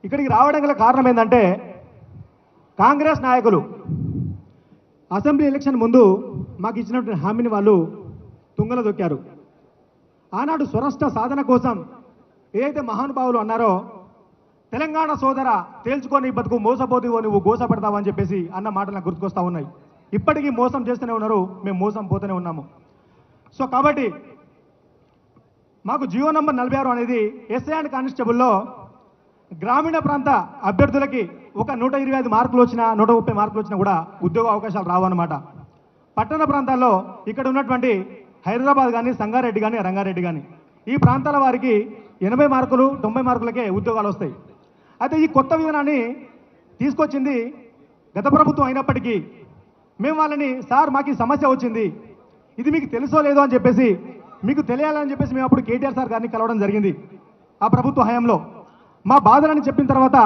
ఇక్కడికి రావడం గల కారణం ఏంటంటే కాంగ్రెస్ నాయకులు అసెంబ్లీ ఎలక్షన్ ముందు మాకు ఇచ్చినటువంటి హామీని వాళ్ళు తుంగలో దొక్కారు. ఆనాడు స్వరాష్ట్ర సాధన కోసం ఏదైతే మహానుభావులు అన్నారో తెలంగాణ సోదర తేల్చుకొని బతుకు మోసపోతు నువ్వు గోసపడతావని చెప్పేసి అన్న మాటలు నాకు గుర్తుకొస్తా ఉన్నాయి. ఇప్పటికీ మోసం చేస్తూనే ఉన్నారు, మేము మోసం పోతూనే ఉన్నాము. సో కాబట్టి మాకు జియో నంబర్ 46 అనేది ఎస్ఐ అండ్ కానిస్టేబుల్లో గ్రామీణ ప్రాంత అభ్యర్థులకి ఒక 125 మార్కులు వచ్చినా 130 మార్కులు వచ్చినా కూడా ఉద్యోగ అవకాశాలు రావన్నమాట. పట్టణ ప్రాంతాల్లో ఇక్కడ ఉన్నటువంటి హైదరాబాద్ కానీ, సంగారెడ్డి కానీ, రంగారెడ్డి కానీ ఈ ప్రాంతాల వారికి 80 మార్కులు 90 మార్కులకే ఉద్యోగాలు వస్తాయి. అయితే ఈ కొత్త విధానాన్ని తీసుకొచ్చింది గత ప్రభుత్వం అయినప్పటికీ మేము వాళ్ళని సార్ మాకు ఈ సమస్య వచ్చింది, ఇది మీకు తెలుసో లేదో అని చెప్పేసి మీకు తెలియాలని చెప్పేసి మేము అప్పుడు కేటీఆర్ సార్ గారిని కలవడం జరిగింది. ఆ ప్రభుత్వ హయాంలో మా బాధలని చెప్పిన తర్వాత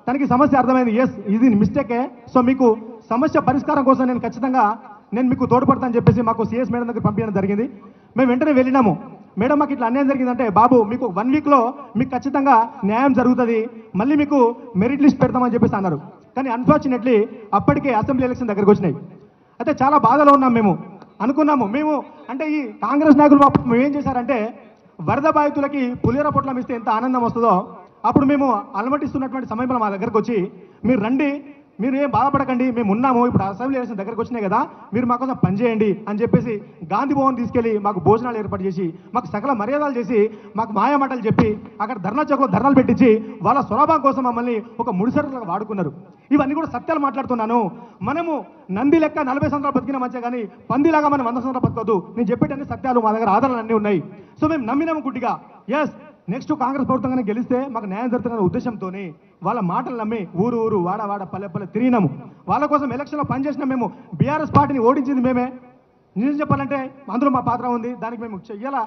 తనకి సమస్య అర్థమైంది, ఎస్ ఇది మిస్టేకే, సో మీకు సమస్య పరిష్కారం కోసం నేను ఖచ్చితంగా మీకు తోడ్పడతానని చెప్పేసి మాకు సిఎస్ మేడం దగ్గర పంపించడం జరిగింది. మేము వెంటనే వెళ్ళినాము. మేడం మాకు ఇట్లా అన్యాయం జరిగిందంటే బాబు మీకు 1 వీక్లో మీకు ఖచ్చితంగా న్యాయం జరుగుతుంది, మళ్ళీ మీకు మెరిట్ లిస్ట్ పెడతామని చెప్పేసి అన్నారు. కానీ అన్ఫార్చునేట్లీ అప్పటికే అసెంబ్లీ ఎలక్షన్ దగ్గరికి వచ్చినాయి. అయితే చాలా బాధలో ఉన్నాం. మేము అనుకున్నాము అంటే ఈ కాంగ్రెస్ నాయకులు మేము ఏం చేశారంటే వరద బాధితులకి పులిహోర పొట్లం ఇస్తే ఎంత ఆనందం వస్తుందో అప్పుడు మేము అలమటిస్తున్నటువంటి సమయంలో మా దగ్గరకు వచ్చి మీరు రండి, మీరు ఏం బాధపడకండి, మేము ఉన్నాము, ఇప్పుడు అసెంబ్లీ ఎలక్షన్ దగ్గరకు వచ్చినాయి కదా, మీరు మా కోసం పనిచేయండి అని చెప్పేసి గాంధీ భవన్ తీసుకెళ్లి మాకు భోజనాలు ఏర్పాటు చేసి మాకు సకల మర్యాదలు చేసి మాకు మాయమాటలు చెప్పి అక్కడ ధర్నా చౌక్లో ధర్నాలు పెట్టించి వాళ్ళ స్వలాభం కోసం మమ్మల్ని ఒక ముడిసరులుగా వాడుకున్నారు. ఇవన్నీ కూడా సత్యాలు మాట్లాడుతున్నాను. మనము నంది లెక్క 40 సంవత్సరాలు బతికిన మంచిగా కానీ పందిలాగా మనం 100 సంవత్సరాలు బతకదు. నేను చెప్పేటన్ని సత్యాలు మా దగ్గర ఆధారాలు అన్నీ ఉన్నాయి. సో మేము నమ్మినాము గుడ్డిగా, ఎస్ నెక్స్ట్ కాంగ్రెస్ ప్రభుత్వంగానే గెలిస్తే మాకు న్యాయం జరుగుతున్న ఉద్దేశంతో వాళ్ళ మాటలు నమ్మి ఊరు ఊరు వాడ వాడ పల్లె పల్లె తిరిగినాము. వాళ్ళ కోసం ఎలక్షన్లో పనిచేసిన మేము బీఆర్ఎస్ పార్టీని ఓడించింది మేమే. నిజం చెప్పాలంటే అందులో మా పాత్ర ఉంది. దానికి మేము చెయ్యాల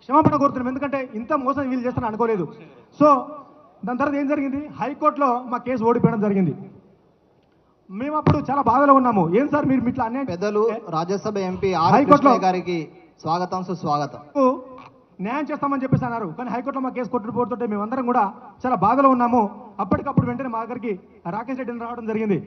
క్షమాపణ కోరుతున్నాం, ఎందుకంటే ఇంత మోసం వీళ్ళు చేస్తారని అనుకోలేదు. సో దాని తర్వాత ఏం జరిగింది, హైకోర్టులో మా కేసు ఓడిపోవడం జరిగింది. మేము అప్పుడు చాలా బాధలో ఉన్నాము. ఏం సార్ మీరు ఇట్లా అన్యాయం. పెద్దలు రాజ్యసభ ఎంపీ హైకోర్టులో గారికి స్వాగతం సుస్వాగతం. న్యాయం చేస్తామని చెప్పేసి అన్నారు, కానీ హైకోర్టులో మా కేసు కొట్టుకుపోతుంటే మేమందరం కూడా చాలా బాధలో ఉన్నాము. అప్పటికప్పుడు వెంటనే మా దగ్గరికి రాకేష్ రెడ్డిని రావడం జరిగింది.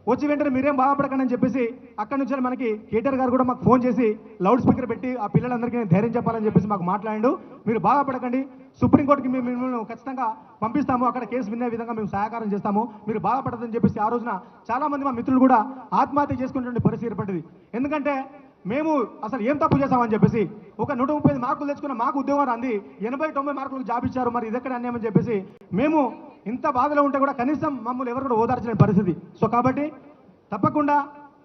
వచ్చి వెంటనే మీరేం బాధపడకండి అని చెప్పేసి అక్కడి నుంచి మనకి కేటీఆర్ గారు కూడా మాకు ఫోన్ చేసి లౌడ్ స్పీకర్ పెట్టి ఆ పిల్లలందరికీ ధైర్యం చెప్పాలని చెప్పేసి మాకు మాట్లాడాడు. మీరు బాధపడకండి, సుప్రీంకోర్టుకి మేము మిమ్మల్ని ఖచ్చితంగా పంపిస్తాము, అక్కడ కేసు వినే విధంగా మేము సహకారం చేస్తాము, మీరు బాధపడదని చెప్పేసి ఆ రోజున చాలామంది మా మిత్రులు కూడా ఆత్మహత్య చేసుకునేటువంటి పరిస్థితి ఏర్పడింది. ఎందుకంటే మేము అసలు ఏం తప్పు చేశామని చెప్పేసి ఒక 135 మార్కులు తెచ్చుకున్న మాకు ఉద్యోగం రాంది 80-90 మార్కులకు జాబ్ ఇచ్చారు, మరి ఇదెక్కడ అన్యాయమని చెప్పేసి మేము ఇంత బాధలో ఉంటే కూడా కనీసం మమ్మల్ని ఎవరు కూడా ఓదార్చలేని పరిస్థితి. సో కాబట్టి తప్పకుండా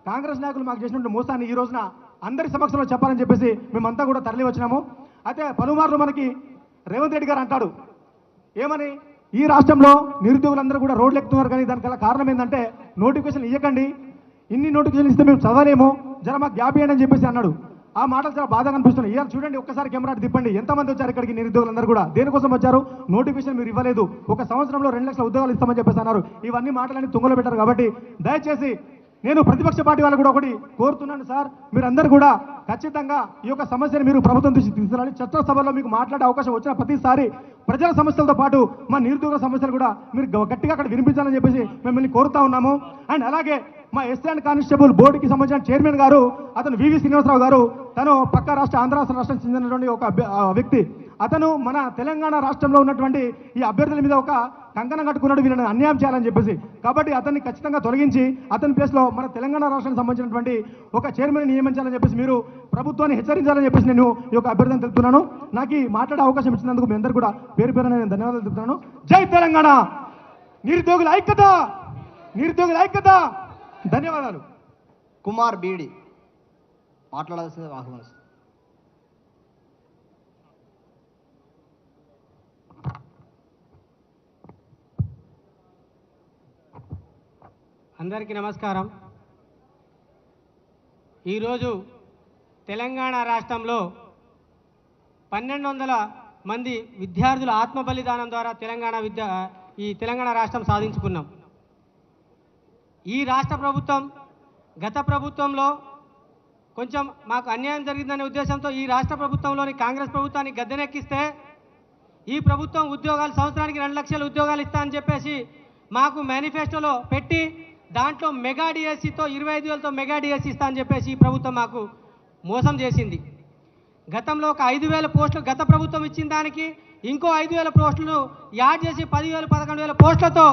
కాంగ్రెస్ నాయకులు మాకు చేసినటువంటి మోసాన్ని ఈ రోజున అందరి సమక్షంలో చెప్పాలని చెప్పేసి మేమంతా కూడా తరలి వచ్చినాము. అయితే పలుమార్లు మనకి రేవంత్ రెడ్డి గారు అంటాడు ఏమని, ఈ రాష్ట్రంలో నిరుద్యోగులందరూ కూడా రోడ్లు ఎక్కుతున్నారు, కానీ దానికి గల కారణం ఏంటంటే నోటిఫికేషన్ ఇవ్వకండి, ఇన్ని నోటిఫికేషన్ ఇస్తే మేము చదవలేము, జర మాకు గ్యాప్ ఇవ్వండి అని చెప్పేసి అన్నాడు. ఆ మాటలు చాలా బాధగా అనిపిస్తున్నాయి. ఇవాళ చూడండి, ఒక్కసారి కెమెరా తిప్పండి, ఎంతమంది వచ్చారు ఇక్కడికి నిరుద్యోగులందరూ కూడా దేనికోసం వచ్చారు, నోటిఫికేషన్ మీరు ఇవ్వలేదు, ఒక సంవత్సరంలో 2 లక్షల ఉద్యోగాలు ఇస్తామని చెప్పేసి అన్నారు. ఇవన్నీ మాటలన్నీ తుంగలో పెట్టారు. కాబట్టి దయచేసి నేను ప్రతిపక్ష పార్టీ వాళ్ళు కూడా ఒకటి కోరుతున్నాను సార్, మీరందరూ కూడా ఖచ్చితంగా ఈ యొక్క సమస్యను మీరు ప్రభుత్వం దృష్టికి తీసుకురావాలి. చట్టసభలో మీకు మాట్లాడే అవకాశం వచ్చిన ప్రతిసారి ప్రజల సమస్యలతో పాటు మా నిరుద్యోగ సమస్యలు కూడా మీరు గట్టిగా అక్కడ వినిపించాలని చెప్పేసి మిమ్మల్ని కోరుతా ఉన్నాము. అండ్ అలాగే మా ఎస్ఐ అండ్ కానిస్టేబుల్ బోర్డుకి సంబంధించిన చైర్మన్ గారు, అతను వివి శ్రీనివాసరావు గారు, తను పక్క రాష్ట్ర ఆంధ్ర రాష్ట్రం చెందినటువంటి ఒక వ్యక్తి. అతను మన తెలంగాణ రాష్ట్రంలో ఉన్నటువంటి ఈ అభ్యర్థుల మీద ఒక కంకణం కట్టుకున్నాడు, వీళ్ళని అన్యాయం చేయాలని చెప్పేసి. కాబట్టి అతన్ని ఖచ్చితంగా తొలగించి అతని ప్లేస్లో మన తెలంగాణ రాష్ట్రానికి సంబంధించినటువంటి ఒక చైర్మన్ నియమించాలని చెప్పేసి మీరు ప్రభుత్వాన్ని హెచ్చరించాలని చెప్పేసి నేను ఈ యొక్క అభ్యర్థన తెలుపుతున్నాను. నాకు ఈ మాట్లాడే అవకాశం ఇచ్చినందుకు మీ అందరూ కూడా పేరు పేరున నేను ధన్యవాదాలు తెలుపుతున్నాను. జై తెలంగాణ, నిరుద్యోగుల ఐక్యత, నిరుద్యోగుల ఐక్యత. ధన్యవాదాలు. కుమార్ బీడి మాట్లాడాల్సింది ఆహ్వానిస్తుంది. అందరికీ నమస్కారం. ఈరోజు తెలంగాణ రాష్ట్రంలో 1200 మంది విద్యార్థుల ఆత్మ బలిదానం ద్వారా తెలంగాణ రాష్ట్రం సాధించుకున్నాం. ఈ రాష్ట్ర ప్రభుత్వం గత ప్రభుత్వంలో కొంచెం మాకు అన్యాయం జరిగిందనే ఉద్దేశంతో ఈ రాష్ట్ర ప్రభుత్వంలోని కాంగ్రెస్ ప్రభుత్వాన్ని గద్దెనెక్కిస్తే ఈ ప్రభుత్వం ఉద్యోగాలు సంవత్సరానికి 2 లక్షల ఉద్యోగాలు ఇస్తా అని చెప్పేసి మాకు మేనిఫెస్టోలో పెట్టి దాంట్లో మెగా డిఎస్సితో 25,000తో మెగా డిఎస్సి ఇస్తా అని చెప్పేసి ఈ ప్రభుత్వం మాకు మోసం చేసింది. గతంలో ఒక 5,000 పోస్టులు గత ప్రభుత్వం ఇచ్చిన దానికి ఇంకో 5,000 పోస్టులను యాడ్ చేసి 10,000 11,000 పోస్టులతో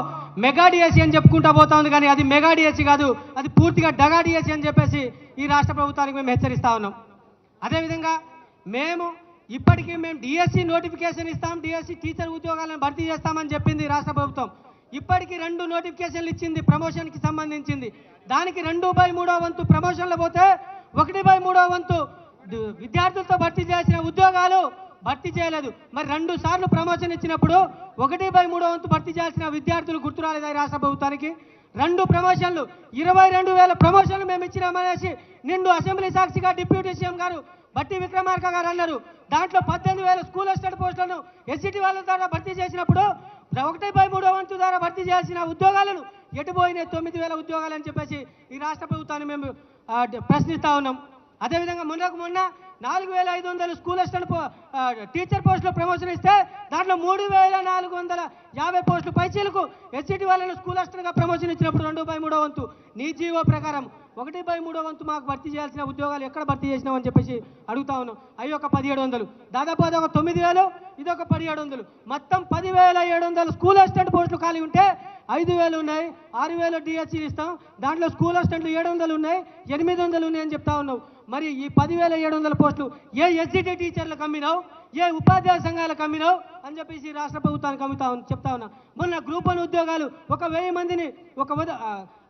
మెగా డిఎస్సి అని చెప్పుకుంటా పోతా ఉంది. కానీ అది మెగా డిఎస్సి కాదు, అది పూర్తిగా డగా డిఎస్సి అని చెప్పేసి ఈ రాష్ట్ర ప్రభుత్వానికి మేము హెచ్చరిస్తా ఉన్నాం. అదేవిధంగా ఇప్పటికీ మేము డిఎస్సి నోటిఫికేషన్ ఇస్తాం, డిఎస్సి టీచర్ ఉద్యోగాలను భర్తీ చేస్తామని చెప్పింది రాష్ట్ర ప్రభుత్వం. ఇప్పటికీ 2 నోటిఫికేషన్లు ఇచ్చింది ప్రమోషన్కి సంబంధించింది. దానికి 2/3 వంతు ప్రమోషన్లు పోతే 1/3 వంతు విద్యార్థులతో భర్తీ చేసిన ఉద్యోగాలు భర్తీ చేయలేదు. మరి 2 సార్లు ప్రమోషన్ ఇచ్చినప్పుడు 1/3 వంతు భర్తీ చేయాల్సిన విద్యార్థులు గుర్తు రాలేదా ఈ రాష్ట్ర ప్రభుత్వానికి? 2 ప్రమోషన్లు 22,000 ప్రమోషన్లు మేము ఇచ్చినామనేసి నిండు అసెంబ్లీ సాక్షిగా డిప్యూటీ సీఎం గారు బట్టి విక్రమార్క గారు అన్నారు. దాంట్లో 18,000 స్కూల్ అసిస్టెంట్ పోస్టులను ఎస్సిటి వాళ్ళ ద్వారా భర్తీ చేసినప్పుడు 1/3 వంతు ద్వారా భర్తీ చేయాల్సిన ఉద్యోగాలను ఎటుపోయినాయి 9,000 ఉద్యోగాలు అని చెప్పేసి ఈ రాష్ట్ర ప్రభుత్వాన్ని మేము ప్రశ్నిస్తూ ఉన్నాం. అదేవిధంగా మొన్న 4,500 స్కూల్ అసిస్టెంట్ టీచర్ పోస్టులు ప్రమోషన్ ఇస్తే దాంట్లో 3,450 పోస్టులు పైచీలకు ఎస్సిటి వాళ్ళను స్కూల్ అసిస్టెంట్గా ప్రమోషన్ ఇచ్చినప్పుడు 2/3 వంతు నీ జీవో ప్రకారం 1/3 వంతు మాకు భర్తీ చేయాల్సిన ఉద్యోగాలు ఎక్కడ భర్తీ చేసినామని చెప్పేసి అడుగుతా ఉన్నాం. అవి ఒక 1,700, దాదాపు అదొక 9,000, ఇదొక 1,700, మొత్తం 10,700 స్కూల్ అసిస్టెంట్ పోస్టులు ఖాళీ ఉంటే 5,000 ఉన్నాయి. 6,000 డిఎస్సీలు ఇస్తాం, దాంట్లో స్కూల్ అసిస్టెంట్లు 700 ఉన్నాయి, 800 ఉన్నాయి అని చెప్తా ఉన్నావు. మరి ఈ 10,700 పోస్టులు ఏ ఎస్సిటి టీచర్లకు అమ్మినావు, ఏ ఉపాధ్యాయ సంఘాలకు అమ్మినావు అని చెప్పేసి రాష్ట్ర ప్రభుత్వానికి చెప్తా ఉన్నా. మొన్న గ్రూప్ 1 ఉద్యోగాలు ఒక 1000 మందిని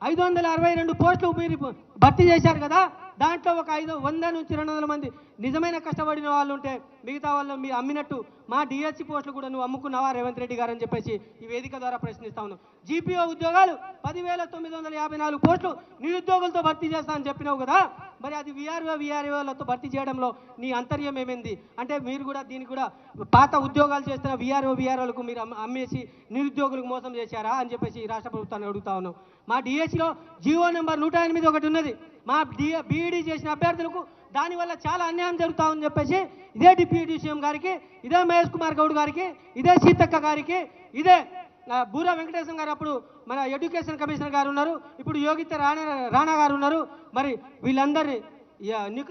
562 పోస్టులు మీరు భర్తీ చేశారు కదా. దాంట్లో ఒక 100 నుంచి 200 మంది నిజమైన కష్టపడిన వాళ్ళు ఉంటే మిగతా వాళ్ళు మీరు అమ్మినట్టు మా డిఎస్సి పోస్టులు కూడా నువ్వు అమ్ముకున్నావా రేవంత్ రెడ్డి గారు అని చెప్పేసి ఈ వేదిక ద్వారా ప్రశ్నిస్తా ఉన్నాం. జీపీఓ ఉద్యోగాలు 10,954 పోస్టులు నిరుద్యోగులతో భర్తీ చేస్తా అని చెప్పినావు కదా. మరి అది విఆర్ఓలతో భర్తీ చేయడంలో నీ అంతర్యం ఏమైంది అంటే మీరు కూడా దీనికి కూడా పాత ఉద్యోగాలు చేస్తున్న విఆర్ఓలకు మీరు అమ్మేసి నిరుద్యోగులకు మోసం చేశారా అని చెప్పేసి ఈ రాష్ట్ర ప్రభుత్వాన్ని అడుగుతా ఉన్నాం. మా డిఎస్సిలో జీవో నెంబర్ 108 ఒకటి ఉన్నది. మా బీఈడీ చేసిన అభ్యర్థులకు దానివల్ల చాలా అన్యాయం జరుగుతా అని చెప్పేసి ఇదే డిప్యూటీ సీఎం గారికి, ఇదే మహేష్ కుమార్ గౌడ్ గారికి, ఇదే సీతక్క గారికి, ఇదే బూరా వెంకటేశ్వర గారు అప్పుడు మన ఎడ్యుకేషన్ కమిషనర్ గారు ఉన్నారు, ఇప్పుడు యోగిత రాణా గారు ఉన్నారు. మరి వీళ్ళందరినీ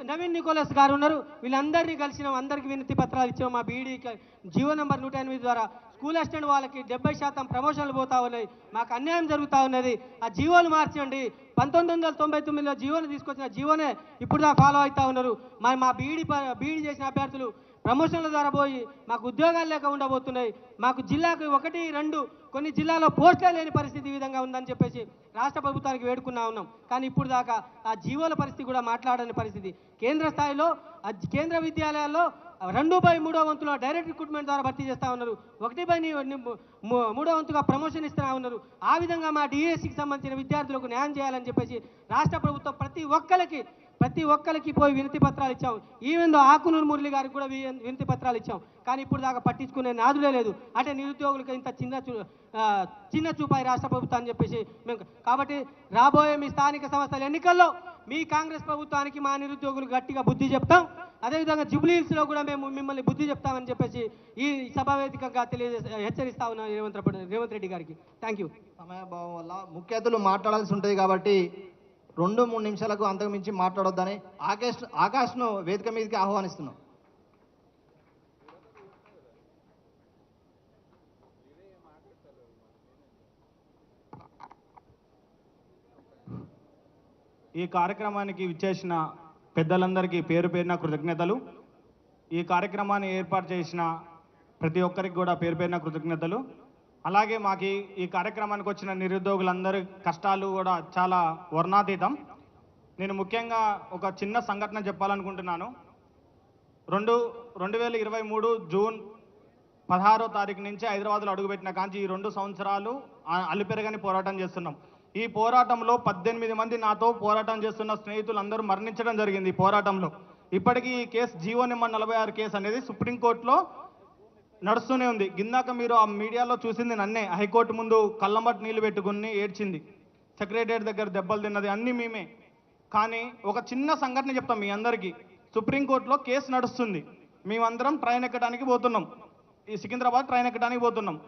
నవీన్ నికోలస్ గారు ఉన్నారు. వీళ్ళందరినీ కలిసినాం, అందరికీ వినతి పత్రాలు ఇచ్చాం. మా బీఈడీ జీవో నెంబర్ 108 ద్వారా స్కూల్ అసిస్టెంట్ వాళ్ళకి 70% ప్రమోషన్లు పోతా ఉన్నాయి, మాకు అన్యాయం జరుగుతూ ఉన్నది. ఆ జీవోలు మార్చండి. 1999లో జీవోని తీసుకొచ్చిన జీవోనే ఇప్పుడు దా ఫాలో అవుతూ ఉన్నారు. మరి మా బీఈడీ చేసిన అభ్యర్థులు ప్రమోషన్ల ద్వారా పోయి మాకు ఉద్యోగాలు లేక ఉండబోతున్నాయి. మాకు జిల్లాకు 1, 2 కొన్ని జిల్లాలో పోస్టులే లేని పరిస్థితి ఈ విధంగా ఉందని చెప్పేసి రాష్ట్ర ప్రభుత్వానికి వేడుకున్నా ఉన్నాం. కానీ ఇప్పుడు దాకా ఆ జీవోల పరిస్థితి కూడా మాట్లాడని పరిస్థితి. కేంద్ర స్థాయిలో కేంద్ర విద్యాలయాల్లో 2/3 వంతులో డైరెక్ట్ రిక్రూట్మెంట్ ద్వారా భర్తీ చేస్తూ ఉన్నారు. 1/3 వంతుగా ప్రమోషన్ ఇస్తూ ఉన్నారు. ఆ విధంగా మా డిఎస్సికి సంబంధించిన విద్యార్థులకు న్యాయం చేయాలని చెప్పేసి రాష్ట్ర ప్రభుత్వం ప్రతి ఒక్కరికి పోయి వినతి పత్రాలు ఇచ్చాం. ఈవెన్ ఆకునూరు మురళి గారికి కూడా వినతి పత్రాలు ఇచ్చాం. కానీ ఇప్పుడు దాకా పట్టించుకునే నాదులే లేదు. అంటే నిరుద్యోగులకు ఇంత చిన్న చూపాయి రాష్ట్ర ప్రభుత్వం అని చెప్పేసి మేము కాబట్టి రాబోయే మీ స్థానిక సంస్థల ఎన్నికల్లో మీ కాంగ్రెస్ ప్రభుత్వానికి మా నిరుద్యోగులు గట్టిగా బుద్ధి చెప్తాం. అదేవిధంగా జూబ్లీహిల్స్లో కూడా మేము మిమ్మల్ని బుద్ధి చెప్తామని చెప్పేసి ఈ సభావేదికగా హెచ్చరిస్తా ఉన్నాం రేవంత్ రెడ్డి గారికి. Thank you. సమయభావం వల్ల ముఖ్య అతిథులు మాట్లాడాల్సి ఉంటుంది కాబట్టి 2-3 నిమిషాలకు అంతకు మించి మాట్లాడొద్దని ఆకాష్ను వేదిక మీదకి ఆహ్వానిస్తున్నాం. ఈ కార్యక్రమానికి విచ్చేసిన పెద్దలందరికీ పేరు పేరున కృతజ్ఞతలు. ఈ కార్యక్రమాన్ని ఏర్పాటు చేసిన ప్రతి ఒక్కరికి కూడా పేరు పేరున కృతజ్ఞతలు. అలాగే మాకు ఈ కార్యక్రమానికి వచ్చిన నిరుద్యోగులందరి కష్టాలు కూడా చాలా వర్ణాతీతం. నేను ముఖ్యంగా ఒక చిన్న సంఘటన చెప్పాలనుకుంటున్నాను. 2023 జూన్ 16వ తారీఖు నుంచి హైదరాబాద్లో అడుగుపెట్టిన కాంచి ఈ 2 సంవత్సరాలు అలుపెరగని పోరాటం చేస్తున్నాం. ఈ పోరాటంలో 18 మంది నాతో పోరాటం చేస్తున్న స్నేహితులందరూ మరణించడం జరిగింది. ఈ పోరాటంలో ఇప్పటికీ ఈ కేసు జీవో నెంబర్ 46 కేసు అనేది సుప్రీంకోర్టులో నడుస్తూనే ఉంది. గిందాక మీరు ఆ మీడియాలో చూసింది నన్నే. హైకోర్టు ముందు కళ్ళంబట్టి నీళ్లు పెట్టుకుని ఏడ్చింది, సెక్రటరియట్ దగ్గర దెబ్బలు తిన్నది అన్నీ మేమే. కానీ ఒక చిన్న సంఘటన చెప్తాం మీ అందరికీ. సుప్రీంకోర్టులో కేసు నడుస్తుంది, మేమందరం ట్రైన్ ఎక్కడానికి పోతున్నాం. ఈ సికింద్రాబాద్ ట్రైన్ ఎక్కడానికి పోతున్నాం.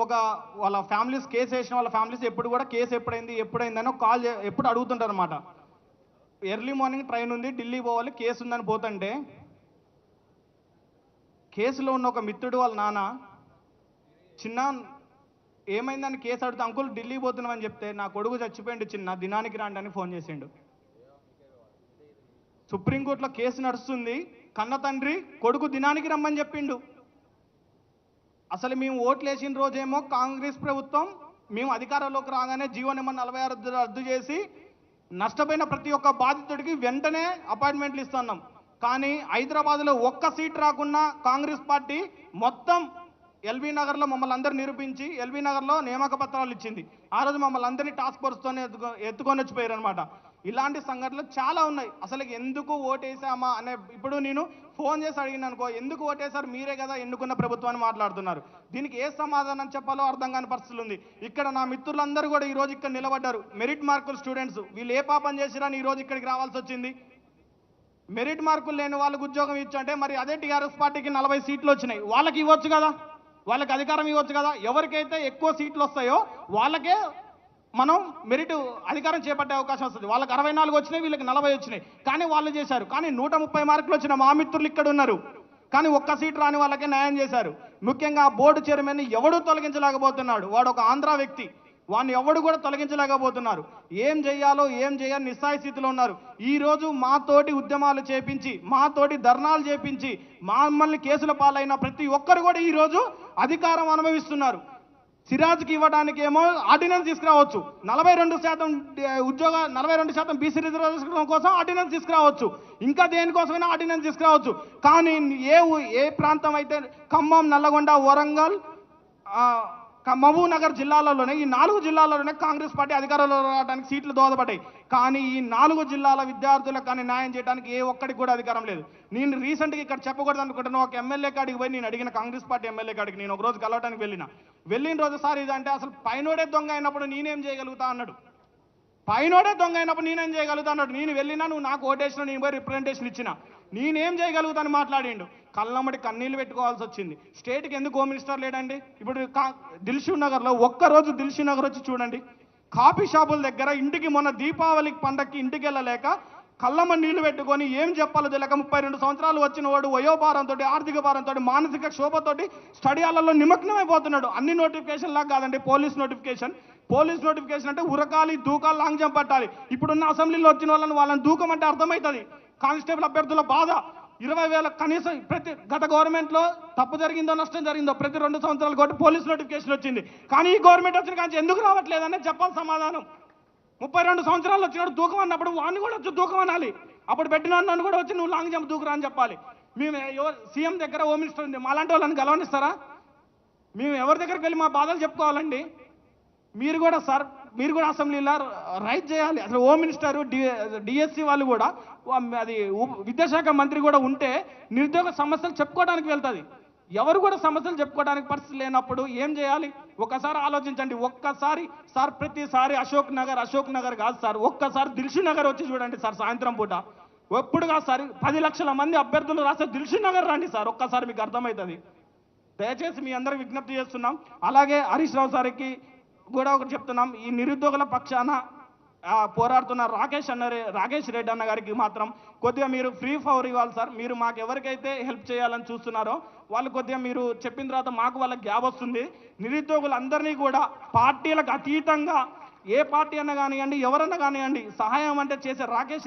ఒక వాళ్ళ ఫ్యామిలీస్ కేసు వేసిన వాళ్ళ ఫ్యామిలీస్ ఎప్పుడు కూడా కేసు ఎప్పుడైందని ఒక కాల్ ఎప్పుడు అడుగుతుంటారు అనమాట. ఎర్లీ మార్నింగ్ ట్రైన్ ఉంది, ఢిల్లీ పోవాలి, కేసు ఉందని పోతుంటే కేసులో ఉన్న ఒక మిత్రుడు వాళ్ళ నాన్న చిన్న ఏమైందని కేసు అడిగితే అంకుల్ ఢిల్లీ పోతున్నామని చెప్తే నా కొడుకు చచ్చిపోయిండు చిన్న, దినానికి రాండి అని ఫోన్ చేసిండు. సుప్రీంకోర్టులో కేసు నడుస్తుంది, కన్న తండ్రి కొడుకు దినానికి రమ్మని చెప్పిండు. అసలు మేము ఓట్లు వేసిన రోజేమో కాంగ్రెస్ ప్రభుత్వం మేము అధికారంలోకి రాగానే జీవో నెంబర్ 46 రద్దు చేసి నష్టపోయిన ప్రతి ఒక్క బాధితుడికి వెంటనే అపాయింట్మెంట్లు ఇస్తున్నాం. కానీ హైదరాబాద్లో ఒక్క సీట్ రాకున్నా కాంగ్రెస్ పార్టీ మొత్తం ఎల్బీ నగర్లో మమ్మల్ని అందరూ నిరూపించి ఎల్బీ నగర్లో నియామక పత్రాలు ఇచ్చింది. ఆ రోజు మమ్మల్ని అందరినీ టాస్క్ ఫోర్స్తోనే ఎత్తుకొని వచ్చిపోయారు అనమాట. ఇలాంటి సంఘటనలు చాలా ఉన్నాయి. అసలు ఎందుకు ఓటేసామా అనే ఇప్పుడు నేను ఫోన్ చేసి అడిగిన అనుకో, ఎందుకు ఓటేశారు మీరే కదా ఎన్నుకున్న ప్రభుత్వాన్ని మాట్లాడుతున్నారు. దీనికి ఏ సమాధానం చెప్పాలో అర్థం కాని పరిస్థితులు ఉంది. ఇక్కడ నా మిత్రులందరూ కూడా ఈ రోజు ఇక్కడ నిలబడ్డారు, మెరిట్ మార్కులు స్టూడెంట్స్. వీళ్ళు ఏ పాపం చేసిరని ఈ రోజు ఇక్కడికి రావాల్సి వచ్చింది. మెరిట్ మార్కులు లేని వాళ్ళకు ఉద్యోగం ఇచ్చంటే మరి అదే టీఆర్ఎస్ పార్టీకి 40 సీట్లు వచ్చినాయి, వాళ్ళకి ఇవ్వచ్చు కదా, వాళ్ళకి అధికారం ఇవ్వచ్చు కదా. ఎవరికైతే ఎక్కువ సీట్లు వస్తాయో వాళ్ళకే మనం మెరిట్ అధికారం చేపట్టే అవకాశం వస్తుంది. వాళ్ళకి 64 వచ్చినాయి, వీళ్ళకి 40 వచ్చినాయి. కానీ వాళ్ళు చేశారు. కానీ 130 మార్కులు వచ్చిన మా మిత్రులు ఇక్కడ ఉన్నారు, కానీ ఒక్క సీట్ రాని వాళ్ళకే న్యాయం చేశారు. ముఖ్యంగా బోర్డు చైర్మన్ని ఎవడూ తొలగించలేకపోతున్నాడు. వాడు ఒక ఆంధ్ర వ్యక్తి, వాడిని ఎవడు కూడా తొలగించలేకపోతున్నారు. ఏం చేయాలో ఏం చేయాలి నిస్సాయ స్థితిలో ఉన్నారు. ఈ రోజు మాతోటి ఉద్యమాలు చేపించి మాతోటి ధర్నాలు చేపించి మమ్మల్ని కేసుల పాలైన ప్రతి ఒక్కరు కూడా ఈ రోజు అధికారం అనుభవిస్తున్నారు. సిరాజ్కి ఇవ్వడానికి ఏమో ఆర్డినెన్స్ తీసుకురావచ్చు, 42% బీసీ రిజర్వేషన్ కోసం ఆర్డినెన్స్ తీసుకురావచ్చు, ఇంకా దేనికోసమైనా ఆర్డినెన్స్ తీసుకురావచ్చు. కానీ ఏ ప్రాంతం అయితే ఖమ్మం, నల్లగొండ, వరంగల్, మహబూబ్ నగర్ జిల్లాలలోనే ఈ 4 జిల్లాలలోనే కాంగ్రెస్ పార్టీ అధికారంలో రావడానికి సీట్లు దోహదపడ్డాయి. కానీ ఈ 4 జిల్లాల విద్యార్థులకు కానీ న్యాయం చేయడానికి ఏ ఒక్కడికి కూడా అధికారం లేదు. నేను రీసెంట్గా ఇక్కడ చెప్పకూడదు అనుకుంటున్నా, ఒక ఎమ్మెల్యే కాడికి పోయి నేను అడిగిన, కాంగ్రెస్ పార్టీ ఎమ్మెల్యే కాడికి నేను ఒక రోజు కలవడానికి వెళ్ళిన రోజు సార్ ఇదంటే అసలు పైనోడే దొంగ అయినప్పుడు నేనేం చేయగలుగుతా అన్నాడు. పైనోడే దొంగ అయినప్పుడు నేనేం చేయగలుగుతా అన్నాడు. నేను వెళ్ళినా, నువ్వు నాకు ఓటేసిన, నేను పోయి రిప్రజెంటేషన్ ఇచ్చిన, నేనేం చేయగలుగుతాను మాట్లాడిండు. కళ్ళమ్మడి కన్నీళ్ళు పెట్టుకోవాల్సి వచ్చింది. స్టేట్కి ఎందుకు హోమ్ మినిస్టర్ లేడండి? ఇప్పుడు దిల్షుక్ నగర్లో ఒక్కరోజు దిల్షుక్ నగర్ వచ్చి చూడండి, కాఫీ షాపుల దగ్గర ఇంటికి మొన్న దీపావళి పండగకి ఇంటికి వెళ్ళలేక కళ్ళమ్మ నీళ్లు పెట్టుకొని ఏం చెప్పాలో తెలియక 32 సంవత్సరాలు వచ్చిన వాడు వయోభారంతో, ఆర్థిక భారంతో, మానసిక క్షోభతోటి స్టడీ హాల్లో నిమగ్నమైపోతున్నాడు. అన్ని నోటిఫికేషన్ లాగా కాదండి, పోలీస్ నోటిఫికేషన్ అంటే ఉరకాలి, దూకాలి, లాంగ్ జంప్ పట్టాలి. ఇప్పుడున్న అసెంబ్లీలో వచ్చిన వాళ్ళని దూకం అంటే అర్థమవుతుంది. కానిస్టేబుల్ అభ్యర్థుల బాధ 20,000 కనీసం ప్రతి గత గవర్నమెంట్లో తప్పు జరిగిందో నష్టం జరిగిందో ప్రతి 2 సంవత్సరాలు కాబట్టి పోలీస్ నోటిఫికేషన్ వచ్చింది. కానీ ఈ గవర్నమెంట్ వచ్చిన కానీ ఎందుకు రావట్లేదని చెప్పాలి సమాధానం. 32 సంవత్సరాలు వచ్చినాడు దూకం అన్నప్పుడు వాడిని కూడా వచ్చి దూకం అనాలి. అప్పుడు పెట్టిన నన్ను కూడా వచ్చి నువ్వు లాంగ్ జంప్ దూకురా అని చెప్పాలి. మేము సీఎం దగ్గర హోమ్ మినిస్టర్ ఉంది, మాలాంటి వాళ్ళని గెలవనిస్తారా? మేము ఎవరి దగ్గరికి వెళ్ళి మా బాధలు చెప్పుకోవాలండి? మీరు కూడా అసెంబ్లీలో రైట్ చేయాలి. అసలు హోమ్ మినిస్టర్, డిఎస్సి వాళ్ళు కూడా, అది విద్యాశాఖ మంత్రి కూడా ఉంటే నిరుద్యోగ సమస్యలు చెప్పుకోవడానికి వెళ్తుంది. ఎవరు కూడా సమస్యలు చెప్పుకోవడానికి పరిస్థితి లేనప్పుడు ఏం చేయాలి? ఒకసారి ఆలోచించండి. ఒక్కసారి సార్, ప్రతిసారి అశోక్ నగర్ కాదు సార్, ఒక్కసారి దిల్షుక్ నగర్ వచ్చి చూడండి సార్. సాయంత్రం పూట ఎప్పుడు కాదు సార్, 10 లక్షల మంది అభ్యర్థులు రాస్తే దిల్షుక్ నగర్ రండి సార్, ఒక్కసారి మీకు అర్థమవుతుంది. దయచేసి మీ అందరికి విజ్ఞప్తి చేస్తున్నాం. అలాగే హరీష్ రావు సార్కి కూడా ఒకటి చెప్తున్నాం, ఈ నిరుద్యోగుల పక్షాన పోరాడుతున్న రాకేష్ రెడ్డి అన్న గారికి మాత్రం కొద్దిగా మీరు ఫ్రీ ఫవర్ ఇవ్వాలి సార్. మీరు మాకు ఎవరికైతే హెల్ప్ చేయాలని చూస్తున్నారో వాళ్ళు కొద్దిగా మీరు చెప్పిన తర్వాత మాకు వాళ్ళకి గ్యాప్ వస్తుంది. నిరుద్యోగులందరినీ కూడా పార్టీలకు అతీతంగా ఏ పార్టీ అన్నా కానివ్వండి, ఎవరన్నా కానివ్వండి, సహాయం అంటే చేసే రాకేష్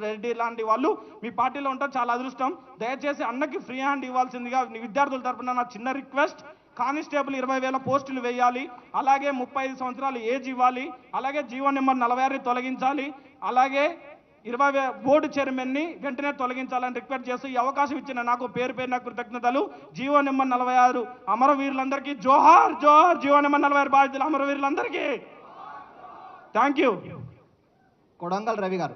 రెడ్డి లాంటి వాళ్ళు మీ పార్టీలో ఉంటారు, చాలా అదృష్టం. దయచేసి అన్నకి ఫ్రీ హ్యాండ్ ఇవ్వాల్సిందిగా విద్యార్థుల తరఫున నా చిన్న రిక్వెస్ట్. కానిస్టేబుల్ 20,000 పోస్టులు వేయాలి, అలాగే 35 సంవత్సరాలు ఏజ్ ఇవ్వాలి, అలాగే జీవో నెంబర్ 46 తొలగించాలి, అలాగే 20 బోర్డు చైర్మన్ని వెంటనే తొలగించాలని రిక్వెస్ట్ చేస్తూ ఈ అవకాశం ఇచ్చిన నాకు పేరున కృతజ్ఞతలు. జీవో నెంబర్ 46 అమరవీరులందరికీ జోహార్ జోహార్. జీవో నెంబర్ 46 బాధితులు అమరవీరులందరికీ థ్యాంక్ యూ. కొడంగల్ రవి గారు.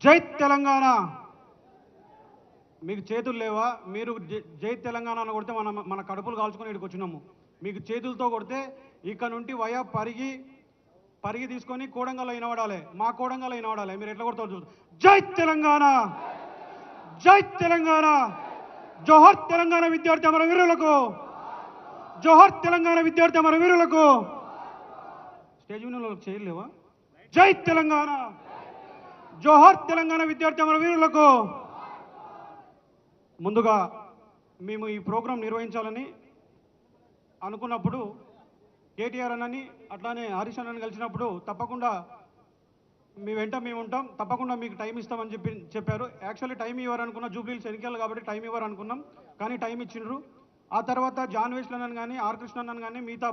జై తెలంగాణ. మీకు చేతులు లేవా? మీరు జై తెలంగాణ అని కొడితే మన కడుపులు కాల్చుకొని ఇక్కడికి వచ్చినాము. మీకు చేతులతో కొడితే ఇక్కడ నుండి వయా పరిగి పరిగి తీసుకొని కోడంగల్లో వినబడాలి, మా కోడంగల్లో వినబడాలి. మీరు ఎట్లా కొడతారు చూస్తారు. జై తెలంగాణ, జై తెలంగాణ, జోహర్ తెలంగాణ విద్యార్థి అమరవీరులకు, జోహర్ తెలంగాణ విద్యార్థి అమరవీరులకు. స్టేజ్ మీద చేయలేవా? జై తెలంగాణ, జోహర్ తెలంగాణ విద్యార్థి అమరవీరులకు. ముందుగా మేము ఈ ప్రోగ్రాం నిర్వహించాలని అనుకున్నప్పుడు కేటీఆర్ అన్నని అట్లానే హరీష్ అన్నని కలిసినప్పుడు తప్పకుండా మీ వెంట మేము ఉంటాం, తప్పకుండా మీకు టైం ఇస్తామని చెప్పారు. యాక్చువల్లీ టైం ఇవ్వరు అనుకున్న, జూబ్లీలు ఎన్నికలు కాబట్టి టైం ఇవ్వరు అనుకున్నాం, కానీ టైం ఇచ్చిండ్రు. ఆ తర్వాత జాన్వేష్లన్నని కానీ ఆర్ కృష్ణన్నని కానీ మిగతా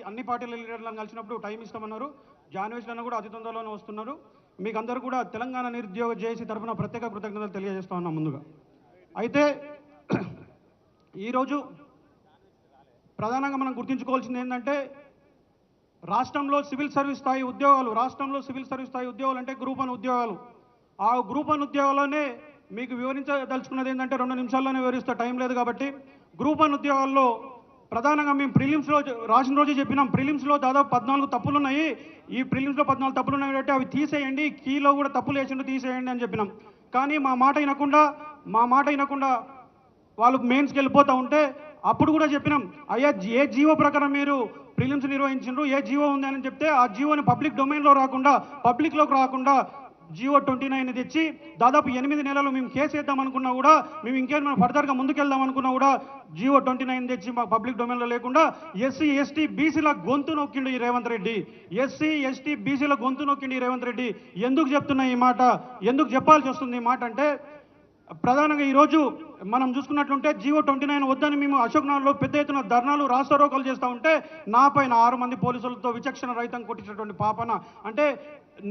అన్ని పార్టీల లీడర్లను కలిసినప్పుడు టైం ఇస్తామన్నారు. జాన్వేష్లన్న కూడా అతి తొందరలోనే వస్తున్నారు. మీకు అందరూ కూడా తెలంగాణ నిరుద్యోగ జేఏసీ తరఫున ప్రత్యేక కృతజ్ఞతలు తెలియజేస్తా ఉన్నాం ముందుగా. అయితే ఈరోజు ప్రధానంగా మనం గుర్తుంచుకోవాల్సింది ఏంటంటే రాష్ట్రంలో సివిల్ సర్వీస్ స్థాయి ఉద్యోగాలు అంటే గ్రూప్ 1 ఉద్యోగాలు. ఆ గ్రూప్ 1 ఉద్యోగాల్లోనే మీకు వివరించదలుచుకున్నది ఏంటంటే 2 నిమిషాల్లోనే వివరిస్తా, టైం లేదు కాబట్టి. గ్రూప్ 1 ఉద్యోగాల్లో ప్రధానంగా మేము ప్రిలిమ్స్లో రాసిన రోజు చెప్పినాం, ప్రిలిమ్స్లో దాదాపు 14 తప్పులు ఉన్నాయి. ఈ ప్రిలిమ్స్లో 14 తప్పులు ఉన్నాయి కాబట్టి అవి తీసేయండి, కీలో కూడా తప్పులు వేసిండు తీసేయండి అని చెప్పినాం. కానీ మా మాట వినకుండా వాళ్ళు మెయిన్స్కి వెళ్ళిపోతూ ఉంటే అప్పుడు కూడా చెప్పినాం, అయ్యా ఏ జీవో ప్రకారం మీరు ప్రిలిమ్స్ నిర్వహించారు, ఏ జీవో ఉంది అని చెప్తే ఆ జీవోని పబ్లిక్లోకి రాకుండా జీవో 29 తెచ్చి దాదాపు 8 నెలలు మేము కేసు వేద్దాం అనుకున్నా కూడా, మేము ఇంకేమైనా ఫర్దర్గా ముందుకెళ్దాం అనుకున్నా కూడా జీవో 29 తెచ్చి మా పబ్లిక్ డొమైన్లో లేకుండా ఎస్సీ ఎస్టీ బీసీల గొంతు నొక్కిండు ఈ రేవంత్ రెడ్డి. ఎందుకు చెప్తున్నా ఈ మాట, ఎందుకు చెప్పాల్సి వస్తుంది ఈ మాట అంటే ప్రధానంగా ఈరోజు మనం చూసుకున్నట్లుంటే జీవో 29 వద్దని మేము అశోక్ నగర్లో పెద్ద ఎత్తున ధర్నాలు రాస్తారోకలు చేస్తూ ఉంటే నా పైన 6 మంది పోలీసులతో విచక్షణ రహితంగా కొట్టించినటువంటి పాపన. అంటే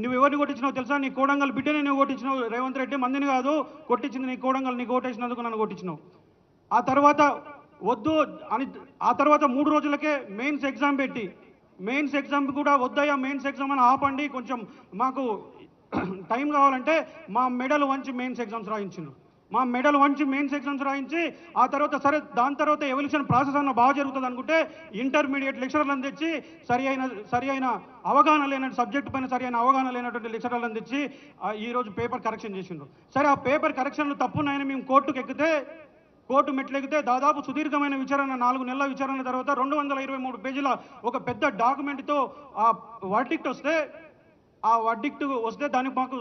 నువ్వు ఎవరిని కొట్టించినావు తెలుసా? నీ కోడంగల్ బిడ్డనే నువ్వు కొట్టించినావు రేవంత్ రెడ్డి, మందిని కాదు కొట్టించింది నీ కోడంగల్, నీకు ఓటేసినందుకు నన్ను కొట్టించినావు. ఆ తర్వాత 3 రోజులకే మెయిన్స్ ఎగ్జామ్ పెట్టి, మెయిన్స్ ఎగ్జామ్ కూడా వద్దయ్యా మెయిన్స్ ఎగ్జామ్ అని ఆపండి, కొంచెం మాకు టైం కావాలంటే మా మెడల్ వంచి మెయిన్స్ ఎగ్జామ్స్ రాయించిండు. ఆ తర్వాత సరే దాని తర్వాత ఎవల్యూషన్ ప్రాసెస్ అన్న బాగా జరుగుతుంది అనుకుంటే ఇంటర్మీడియట్ లెక్చరర్లను తెచ్చి సరి అయిన అవగాహన లేనటువంటి సబ్జెక్ట్ పైన సరి అయిన అవగాహన లేనటువంటి లెక్చరర్లను తెచ్చి ఈరోజు పేపర్ కరెక్షన్ చేసిండ్రు. సరే ఆ పేపర్ కరెక్షన్లు తప్పున్నాయని మేము కోర్టు మెట్లెక్కితే దాదాపు సుదీర్ఘమైన విచారణ, 4 నెలల విచారణ తర్వాత 223 పేజీల ఒక పెద్ద డాక్యుమెంట్తో ఆ వర్డిక్ట్ వస్తే దానికి మాకు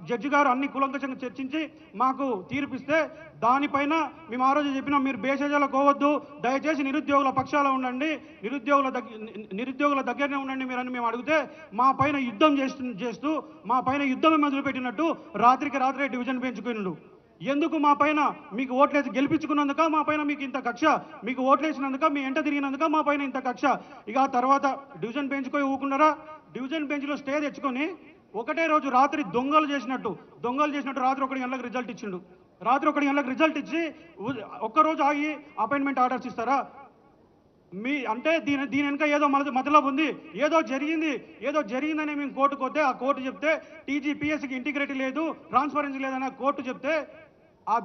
జడ్జి గారు అన్ని కూలంకషంగా చర్చించి మాకు తీర్పిస్తే దానిపైన మేము ఆ రోజు చెప్పినాం, మీరు బేషజాలకు పోవద్దు, దయచేసి నిరుద్యోగుల పక్షాల ఉండండి, నిరుద్యోగుల దగ్గరనే ఉండండి మీరని మేము అడిగితే మా పైన యుద్ధం చేస్తూ మా పైన యుద్ధమే మొదలుపెట్టినట్టు రాత్రికి రాత్రే డివిజన్ పెంచుకున్నాడు. ఎందుకు మా పైన మీకు ఓట్లేసి గెలిపించుకున్నందుక మా పైన మీకు ఇంత కక్ష, మీకు ఓట్లేసినందుక మీ ఎంట తిరిగినందుక మా పైన ఇంత కక్ష. ఇక ఆ తర్వాత డివిజన్ బెంచ్కి ఊకున్నారా? డివిజన్ బెంచ్లో స్టే తెచ్చుకొని ఒకటే రోజు రాత్రి దొంగలు చేసినట్టు రాత్రి 1 గంటలకు రిజల్ట్ ఇచ్చిండు. రాత్రి 1 గంటలకు రిజల్ట్ ఇచ్చి ఒక్కరోజు ఆగి అపాయింట్మెంట్ ఆర్డర్స్ ఇస్తారా? అంటే దీని వెనుక ఏదో మతలబు ఉంది, ఏదో జరిగిందని మేము కోర్టుకు వస్తే ఆ కోర్టు చెప్తే టీజీపీఎస్సీకి ఇంటిగ్రిటీ లేదు, ట్రాన్స్పరెన్సీ లేదని కోర్టు చెప్తే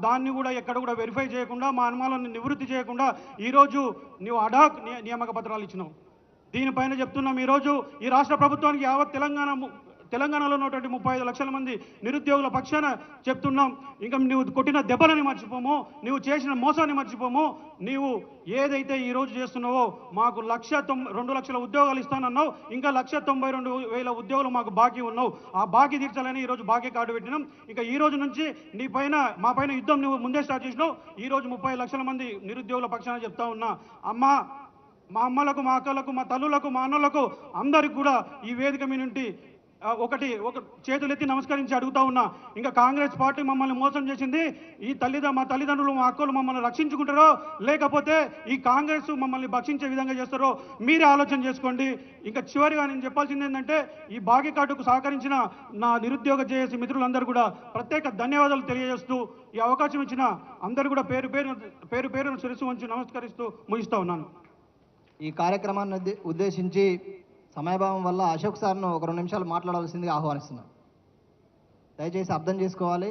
దాన్ని కూడా ఎక్కడ కూడా వెరిఫై చేయకుండా మా అనుమానాలను నివృత్తి చేయకుండా ఈరోజు నువ్వు అడాక్ నియామక పత్రాలు ఇచ్చినావు. దీనిపైన చెప్తున్నాం, ఈరోజు ఈ రాష్ట్ర ప్రభుత్వానికి యావత్ తెలంగాణలో ఉన్నటువంటి 35 లక్షల మంది నిరుద్యోగుల పక్షాన చెప్తున్నాం, ఇంకా నువ్వు కొట్టిన దెబ్బలని మర్చిపోము, నువ్వు చేసిన మోసాన్ని మర్చిపోము. నీవు ఏదైతే ఈరోజు చేస్తున్నావో మాకు 2 లక్షల ఉద్యోగాలు ఇస్తానన్నావు, ఇంకా 192,000 ఉద్యోగులు మాకు బాకీ ఉన్నావు. ఆ బాకీ తీర్చాలని ఈరోజు బాకీ కార్డు పెట్టినాం. ఇంకా ఈ రోజు నుంచి మా పైన యుద్ధం నువ్వు ముందే స్టార్ట్ చేసినావు. ఈరోజు 30 లక్షల మంది నిరుద్యోగుల పక్షాన చెప్తా ఉన్నా, మా అమ్మలకు, మా అక్కలకు, మా తల్లులకు, మా అన్నలకు అందరికి కూడా ఈ వేదిక మీ నుండి ఒక చేతులెత్తి నమస్కరించి అడుగుతా ఉన్నా, ఇంకా కాంగ్రెస్ పార్టీ మమ్మల్ని మోసం చేసింది, మా తల్లిదండ్రులు, మా అక్కలు మమ్మల్ని రక్షించుకుంటారో లేకపోతే ఈ కాంగ్రెస్ మమ్మల్ని భక్షించే విధంగా చేస్తారో మీరే ఆలోచన చేసుకోండి. ఇంకా చివరిగా నేను చెప్పాల్సింది ఏంటంటే ఈ బాకీ కార్డుకు సహకరించిన నా నిరుద్యోగ జేఏసీ మిత్రులందరూ కూడా ప్రత్యేక ధన్యవాదాలు తెలియజేస్తూ ఈ అవకాశం ఇచ్చిన అందరూ కూడా పేరు పేరును శిరస్సు వంచి నమస్కరిస్తూ ముగిస్తా ఉన్నాను. ఈ కార్యక్రమాన్ని ఉద్దేశించి సమయభావం వల్ల అశోక్ సార్ను ఒక 2 నిమిషాలు మాట్లాడాల్సిందిగా ఆహ్వానిస్తున్నాను. దయచేసి అర్థం చేసుకోవాలి,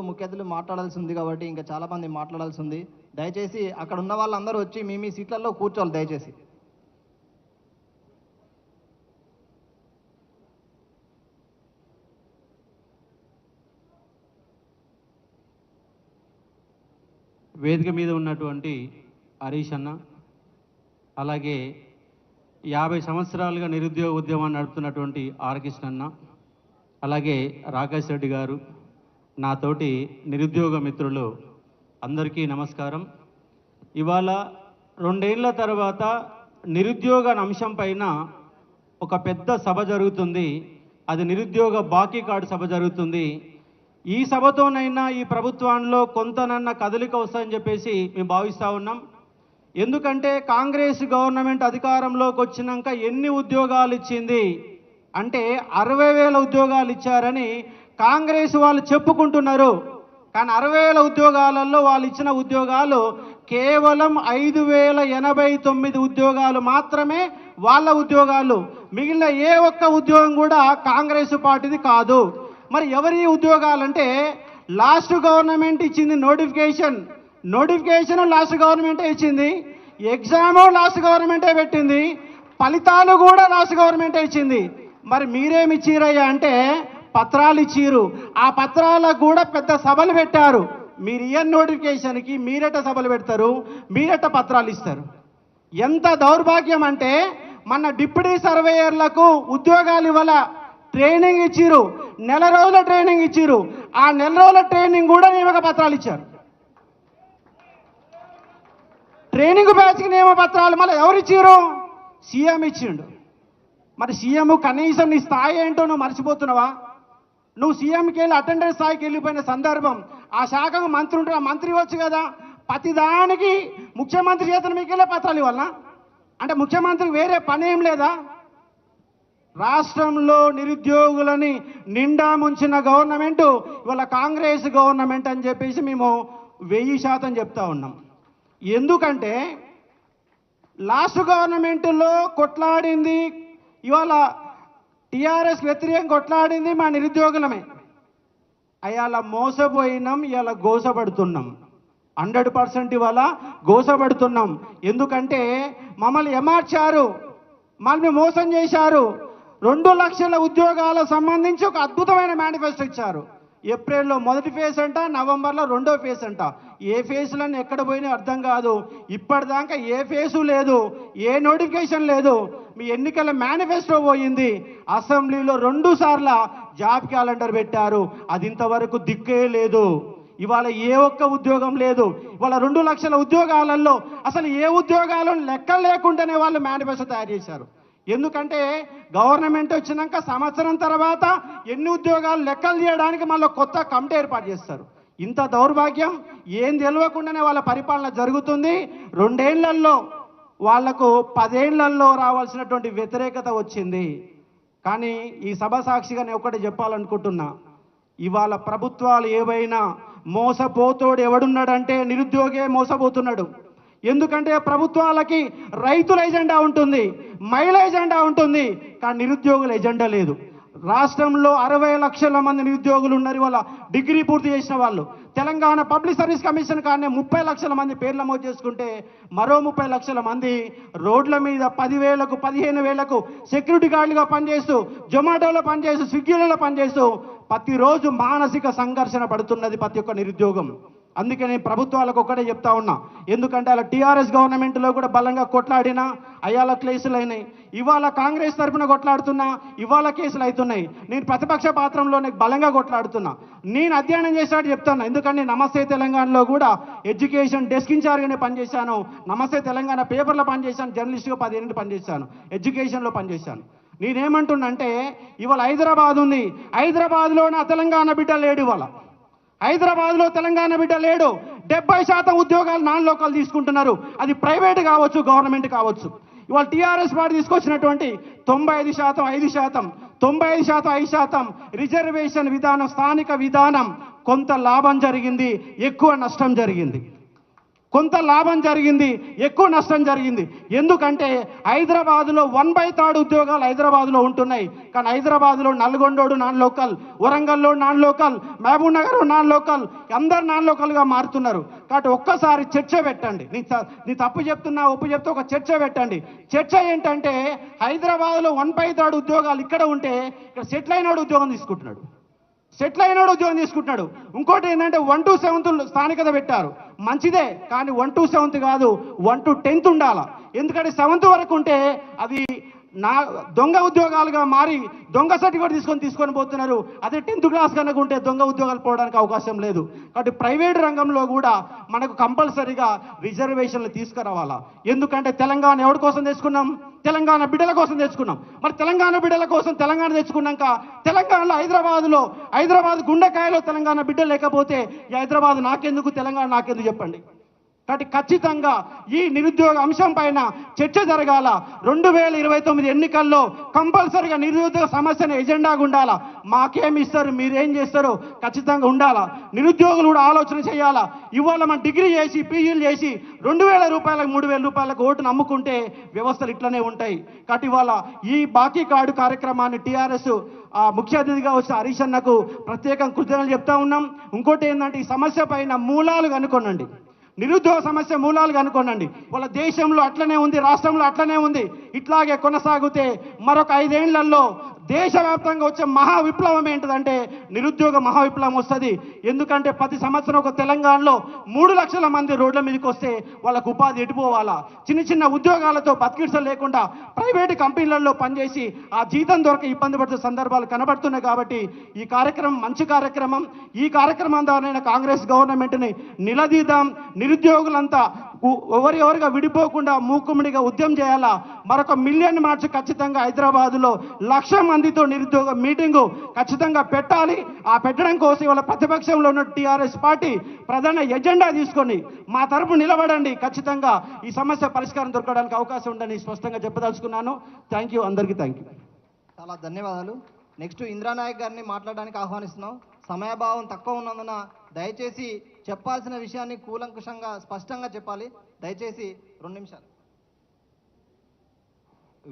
ముఖ్య అతిథులు మాట్లాడాల్సి ఉంది కాబట్టి ఇంకా చాలామంది మాట్లాడాల్సి ఉంది. దయచేసి అక్కడ ఉన్న వాళ్ళందరూ వచ్చి మీ సీట్లలో కూర్చోవాలి దయచేసి. వేదిక మీద ఉన్నటువంటి హరీష్ అన్న, అలాగే 50 సంవత్సరాలుగా నిరుద్యోగ ఉద్యమాన్ని నడుపుతున్నటువంటి ఆర్ కృష్ణన్న, అలాగే రాకేష్ రెడ్డి గారు, నాతోటి నిరుద్యోగ మిత్రులు అందరికీ నమస్కారం. ఇవాళ 2 ఏళ్ల తర్వాత నిరుద్యోగ అంశం పైన ఒక పెద్ద సభ జరుగుతుంది. అది నిరుద్యోగ బాకీ కార్డు సభ జరుగుతుంది. ఈ సభతోనైనా ఈ ప్రభుత్వంలో కొంతనన్న కదలిక వస్తుందని చెప్పేసి మేము భావిస్తూ ఉన్నాం. ఎందుకంటే కాంగ్రెస్ గవర్నమెంట్ అధికారంలోకి వచ్చినాక ఎన్ని ఉద్యోగాలు ఇచ్చింది అంటే 60,000 ఉద్యోగాలు ఇచ్చారని కాంగ్రెస్ వాళ్ళు చెప్పుకుంటున్నారు. కానీ 60,000 ఉద్యోగాలలో వాళ్ళు ఇచ్చిన ఉద్యోగాలు కేవలం 5,089 ఉద్యోగాలు మాత్రమే వాళ్ళ ఉద్యోగాలు. మిగిలిన ఏ ఒక్క ఉద్యోగం కూడా కాంగ్రెస్ పార్టీది కాదు. మరి ఎవరి ఉద్యోగాలంటే లాస్ట్ గవర్నమెంట్ ఇచ్చింది నోటిఫికేషన్ లాస్ట్ గవర్నమెంటే ఇచ్చింది, ఎగ్జాము లాస్ట్ గవర్నమెంటే పెట్టింది, ఫలితాలు కూడా లాస్ట్ గవర్నమెంటే ఇచ్చింది. మరి మీరేమి ఇచ్చిరయ్యా అంటే పత్రాలు ఇచ్చిరు. ఆ పత్రాలకు కూడా పెద్ద సభలు పెట్టారు. మీరు ఇయర్ నోటిఫికేషన్కి మీరెట సభలు పెడతారు, మీరెట పత్రాలు ఇస్తారు. ఎంత దౌర్భాగ్యం అంటే మన డిప్యూటీ సర్వేయర్లకు ఉద్యోగాలు ఇవ్వాల ట్రైనింగ్ ఇచ్చిరు, 1 నెల రోజుల ట్రైనింగ్ ఇచ్చిరు. ఆ 1 నెల రోజుల ట్రైనింగ్ కూడా నియామక పత్రాలు ఇచ్చారు. ట్రైనింగ్ బ్యాచ్కి నియమ పత్రాలు మళ్ళీ ఎవరు ఇచ్చిరు? సీఎం ఇచ్చిండు. మరి సీఎం కనీసం నీ స్థాయి ఏంటో నువ్వు మర్చిపోతున్నావా? నువ్వు సీఎంకి వెళ్ళి అటెండెన్స్ స్థాయికి వెళ్ళిపోయిన సందర్భం, ఆ శాఖకు మంత్రి ఉంటే ఆ మంత్రి ఇవ్వచ్చు కదా. ప్రతిదానికి ముఖ్యమంత్రి చేతను మీకు వెళ్ళే పత్రాలు ఇవ్వాలనా? అంటే ముఖ్యమంత్రికి వేరే పని ఏం లేదా? రాష్ట్రంలో నిరుద్యోగులని నిండా ముంచిన గవర్నమెంట్ ఇవాళ కాంగ్రెస్ గవర్నమెంట్ అని చెప్పేసి మేము 1000% చెప్తా ఉన్నాం. ఎందుకంటే లాస్ట్ గవర్నమెంట్లో కొట్లాడింది, ఇవాళ టీఆర్ఎస్ వ్యతిరేకం కొట్లాడింది మా నిరుద్యోగులమే. అయాల మోసపోయినాం, ఇవాళ గోసపడుతున్నాం. 100% ఇవాళ గోసపడుతున్నాం. ఎందుకంటే మమ్మల్ని ఏమార్చారు, మమ్మల్ని మోసం చేశారు. 2 లక్షల ఉద్యోగాలకు సంబంధించి ఒక అద్భుతమైన మేనిఫెస్టో ఇచ్చారు. ఏప్రిల్లో మొదటి ఫేజ్ అంట, నవంబర్లో 2వ ఫేజ్ అంట. ఏ ఫేజ్లను ఎక్కడ పోయినా అర్థం కాదు. ఇప్పటిదాకా ఏ ఫేజు లేదు, ఏ నోటిఫికేషన్ లేదు. మీ ఎన్నికల మేనిఫెస్టో పోయింది. అసెంబ్లీలో 2 సార్లు జాబ్ క్యాలెండర్ పెట్టారు. అది ఇంతవరకు దిక్కే లేదు. ఇవాళ ఏ ఒక్క ఉద్యోగం లేదు. ఇవాళ 2 లక్షల ఉద్యోగాలలో అసలు ఏ ఉద్యోగాలను లెక్కలు లేకుండానే వాళ్ళు మేనిఫెస్టో తయారు చేశారు. ఎందుకంటే గవర్నమెంట్ వచ్చినాక సంవత్సరం తర్వాత ఎన్ని ఉద్యోగాలు లెక్కలు చేయడానికి మళ్ళీ కొత్త కమిటీ ఏర్పాటు చేస్తారు. ఇంత దౌర్భాగ్యం ఏం తెలియకుండానే వాళ్ళ పరిపాలన జరుగుతుంది. 2 ఏళ్లలో వాళ్లకు 10 ఏళ్లలో రావాల్సినటువంటి వ్యతిరేకత వచ్చింది. కానీ ఈ సభ సాక్షిగా నేను ఒకటి చెప్పాలనుకుంటున్నా, ఇవాళ ప్రభుత్వాలు ఏవైనా మోసపోతోడు ఎవడున్నాడంటే నిరుద్యోగే మోసపోతున్నాడు. ఎందుకంటే ప్రభుత్వాలకి రైతుల ఎజెండా ఉంటుంది, మహిళ ఎజెండా ఉంటుంది, కానీ నిరుద్యోగుల ఎజెండా లేదు. రాష్ట్రంలో 60 లక్షల మంది నిరుద్యోగులు ఉన్నారు. ఇవాళ డిగ్రీ పూర్తి చేసిన వాళ్ళు. తెలంగాణ పబ్లిక్ సర్వీస్ కమిషన్ కానీ 30 లక్షల మంది పేర్లు నమోదు చేసుకుంటే మరో 30 లక్షల మంది రోడ్ల మీద 10,000కు 15,000కు సెక్యూరిటీ గార్డులుగా పనిచేస్తూ, జొమాటోలో పనిచేస్తూ, స్విగ్గీలలో పనిచేస్తూ ప్రతిరోజు మానసిక సంఘర్షణ పడుతున్నది ప్రతి ఒక్క నిరుద్యోగం. అందుకే నేను ప్రభుత్వాలకు ఒక్కటే చెప్తా ఉన్నా. ఎందుకంటే అలా టీఆర్ఎస్ గవర్నమెంట్లో కూడా బలంగా కొట్లాడినా అయ్యాల కేసులు అయినాయి. ఇవాళ కాంగ్రెస్ తరఫున కొట్లాడుతున్నా, ఇవాళ కేసులు అవుతున్నాయి. నేను ప్రతిపక్ష పాత్రంలోనే బలంగా కొట్లాడుతున్నా. నేను అధ్యయనం చేసినట్టు చెప్తాను. ఎందుకంటే నమస్తే తెలంగాణలో కూడా ఎడ్యుకేషన్ డెస్క్ ఇన్ఛార్జ్గానే పనిచేశాను. నమస్తే తెలంగాణ పేపర్లో పనిచేశాను, జర్నలిస్ట్గా 10 ఏళ్ళు పనిచేశాను, ఎడ్యుకేషన్లో పనిచేశాను. నేనేమంటున్నంటే ఇవాళ హైదరాబాద్ ఉంది, హైదరాబాద్లో నా తెలంగాణ బిడ్డ లేడు. ఇవాళ హైదరాబాద్లో తెలంగాణ బిడ్డ లేడు. 70% ఉద్యోగాలు నాన్ లోకల్ తీసుకుంటున్నారు. అది ప్రైవేట్ కావచ్చు, గవర్నమెంట్ కావచ్చు. ఇవాళ టీఆర్ఎస్ పార్టీ తీసుకొచ్చినటువంటి 95% 5%, 95% 5% రిజర్వేషన్ విధానం, స్థానిక విధానం కొంత లాభం జరిగింది, ఎక్కువ నష్టం జరిగింది. కొంత లాభం జరిగింది, ఎక్కువ నష్టం జరిగింది. ఎందుకంటే హైదరాబాద్లో 1/3 ఉద్యోగాలు హైదరాబాద్లో ఉంటున్నాయి. కానీ హైదరాబాద్లో నల్గొండోడు నాన్ లోకల్, వరంగల్లో non local, Mahbubnagar non local, అందరు నాన్ లోకల్గా మారుతున్నారు. కాబట్టి ఒక్కసారి చర్చ పెట్టండి. నీ తప్పు చెప్తున్నా, ఒప్పు చెప్తే ఒక చర్చ పెట్టండి. చర్చ ఏంటంటే హైదరాబాద్లో 1/3 ఉద్యోగాలు ఇక్కడ ఉంటే ఇక్కడ సెటిల్ అయినాడు ఉద్యోగం తీసుకుంటున్నాడు. సెటిల్ అయినాడు ఉద్యోగం తీసుకుంటున్నాడు. ఇంకోటి ఏంటంటే 1 to 7th స్థానికత పెట్టారు, మంచిదే. కానీ 1 to 7th కాదు, 1 to 10th ఉండాలి. ఎందుకంటే 7th వరకు ఉంటే అది దొంగ ఉద్యోగాలుగా మారి దొంగ సర్టిఫికేట్ తీసుకొని పోతున్నారు. అదే 10th క్లాస్ కనుక ఉంటే దొంగ ఉద్యోగాలు పోవడానికి అవకాశం లేదు. కాబట్టి ప్రైవేట్ రంగంలో కూడా మనకు కంపల్సరీగా రిజర్వేషన్లు తీసుకురావాలా. ఎందుకంటే తెలంగాణ ఎవరి కోసం తెచ్చుకున్నాం? తెలంగాణ బిడ్డల కోసం తెచ్చుకున్నాం. మరి తెలంగాణ బిడ్డల కోసం తెలంగాణ తెచ్చుకున్నాక తెలంగాణలో హైదరాబాద్ గుండెకాయలో తెలంగాణ బిడ్డ లేకపోతే ఈ హైదరాబాద్ నాకెందుకు, తెలంగాణ నాకెందుకు చెప్పండి. కాబట్టి ఖచ్చితంగా ఈ నిరుద్యోగ అంశం పైన చర్చ జరగాల. 2029 ఎన్నికల్లో కంపల్సరీగా నిరుద్యోగ సమస్యను ఎజెండాగా ఉండాలా. మాకేమి ఇస్తారు, మీరేం చేస్తారో ఖచ్చితంగా ఉండాలా. నిరుద్యోగులు కూడా ఆలోచన చేయాలా. ఇవాళ మనం డిగ్రీ చేసి పీజీలు చేసి 2,000 రూపాయలకు 3,000 రూపాయలకు ఓటును నమ్ముకుంటే వ్యవస్థలు ఇట్లనే ఉంటాయి. కాబట్టి ఇవాళ ఈ బాకీ కార్డు కార్యక్రమాన్ని టీఆర్ఎస్ ముఖ్య అతిథిగా వచ్చిన హరీష్ అన్నకు ప్రత్యేకంగా కృతజ్ఞతలు చెప్తా ఉన్నాం. ఇంకోటి ఏంటంటే ఈ సమస్య పైన మూలాలు కనుక్కోనండి, నిరుద్యోగ సమస్య మూలాలు కనుక్కోనండి. వాళ్ళ దేశంలో అట్లనే ఉంది, రాష్ట్రంలో అట్లనే ఉంది. ఇట్లాగే కొనసాగితే మరొక 5 ఏళ్లలో దేశవ్యాప్తంగా వచ్చే మహా విప్లవం ఏంటిదంటే నిరుద్యోగ మహా విప్లవం వస్తుంది. ఎందుకంటే ప్రతి సంవత్సరం ఒక తెలంగాణలో 3 లక్షల మంది రోడ్ల మీదకి వస్తే వాళ్ళకు ఉపాధి ఎటుపోవాలా. చిన్న ఉద్యోగాలతో బతికిడ్స లేకుండా ప్రైవేటు కంపెనీలలో పనిచేసి ఆ జీతం దొరక ఇబ్బంది పడుతున్న సందర్భాలు కనబడుతున్నాయి. కాబట్టి ఈ కార్యక్రమం మంచి కార్యక్రమం. ఈ కార్యక్రమం ద్వారా కాంగ్రెస్ గవర్నమెంట్ని నిలదీద్దాం. నిరుద్యోగులంతా ఎవరెవరిగా విడిపోకుండా మూకుమ్మడిగా ఉద్యమం చేయాలా. మరొక 1 మిలియన్ మార్చ్ ఖచ్చితంగా హైదరాబాదులో 1,00,000 మందితో నిరుద్యోగ మీటింగు ఖచ్చితంగా పెట్టాలి. ఆ పెట్టడం కోసం ఇవాళ ప్రతిపక్షంలో ఉన్న టీఆర్ఎస్ పార్టీ ప్రధాన ఎజెండా తీసుకొని మా తరపు నిలబడండి. ఖచ్చితంగా ఈ సమస్య పరిష్కారం దొరకడానికి అవకాశం ఉందని స్పష్టంగా చెప్పదలుచుకున్నాను. థ్యాంక్ యూ, అందరికీ థ్యాంక్ యూ. చాలా ధన్యవాదాలు. నెక్స్ట్ ఇంద్రానాయక్ గారిని మాట్లాడడానికి ఆహ్వానిస్తున్నాం. సమయభావం తక్కువ ఉన్నందున దయచేసి చెప్పాల్సిన విషయాన్ని కూలంకుషంగా స్పష్టంగా చెప్పాలి. దయచేసి 2 నిమిషాలు.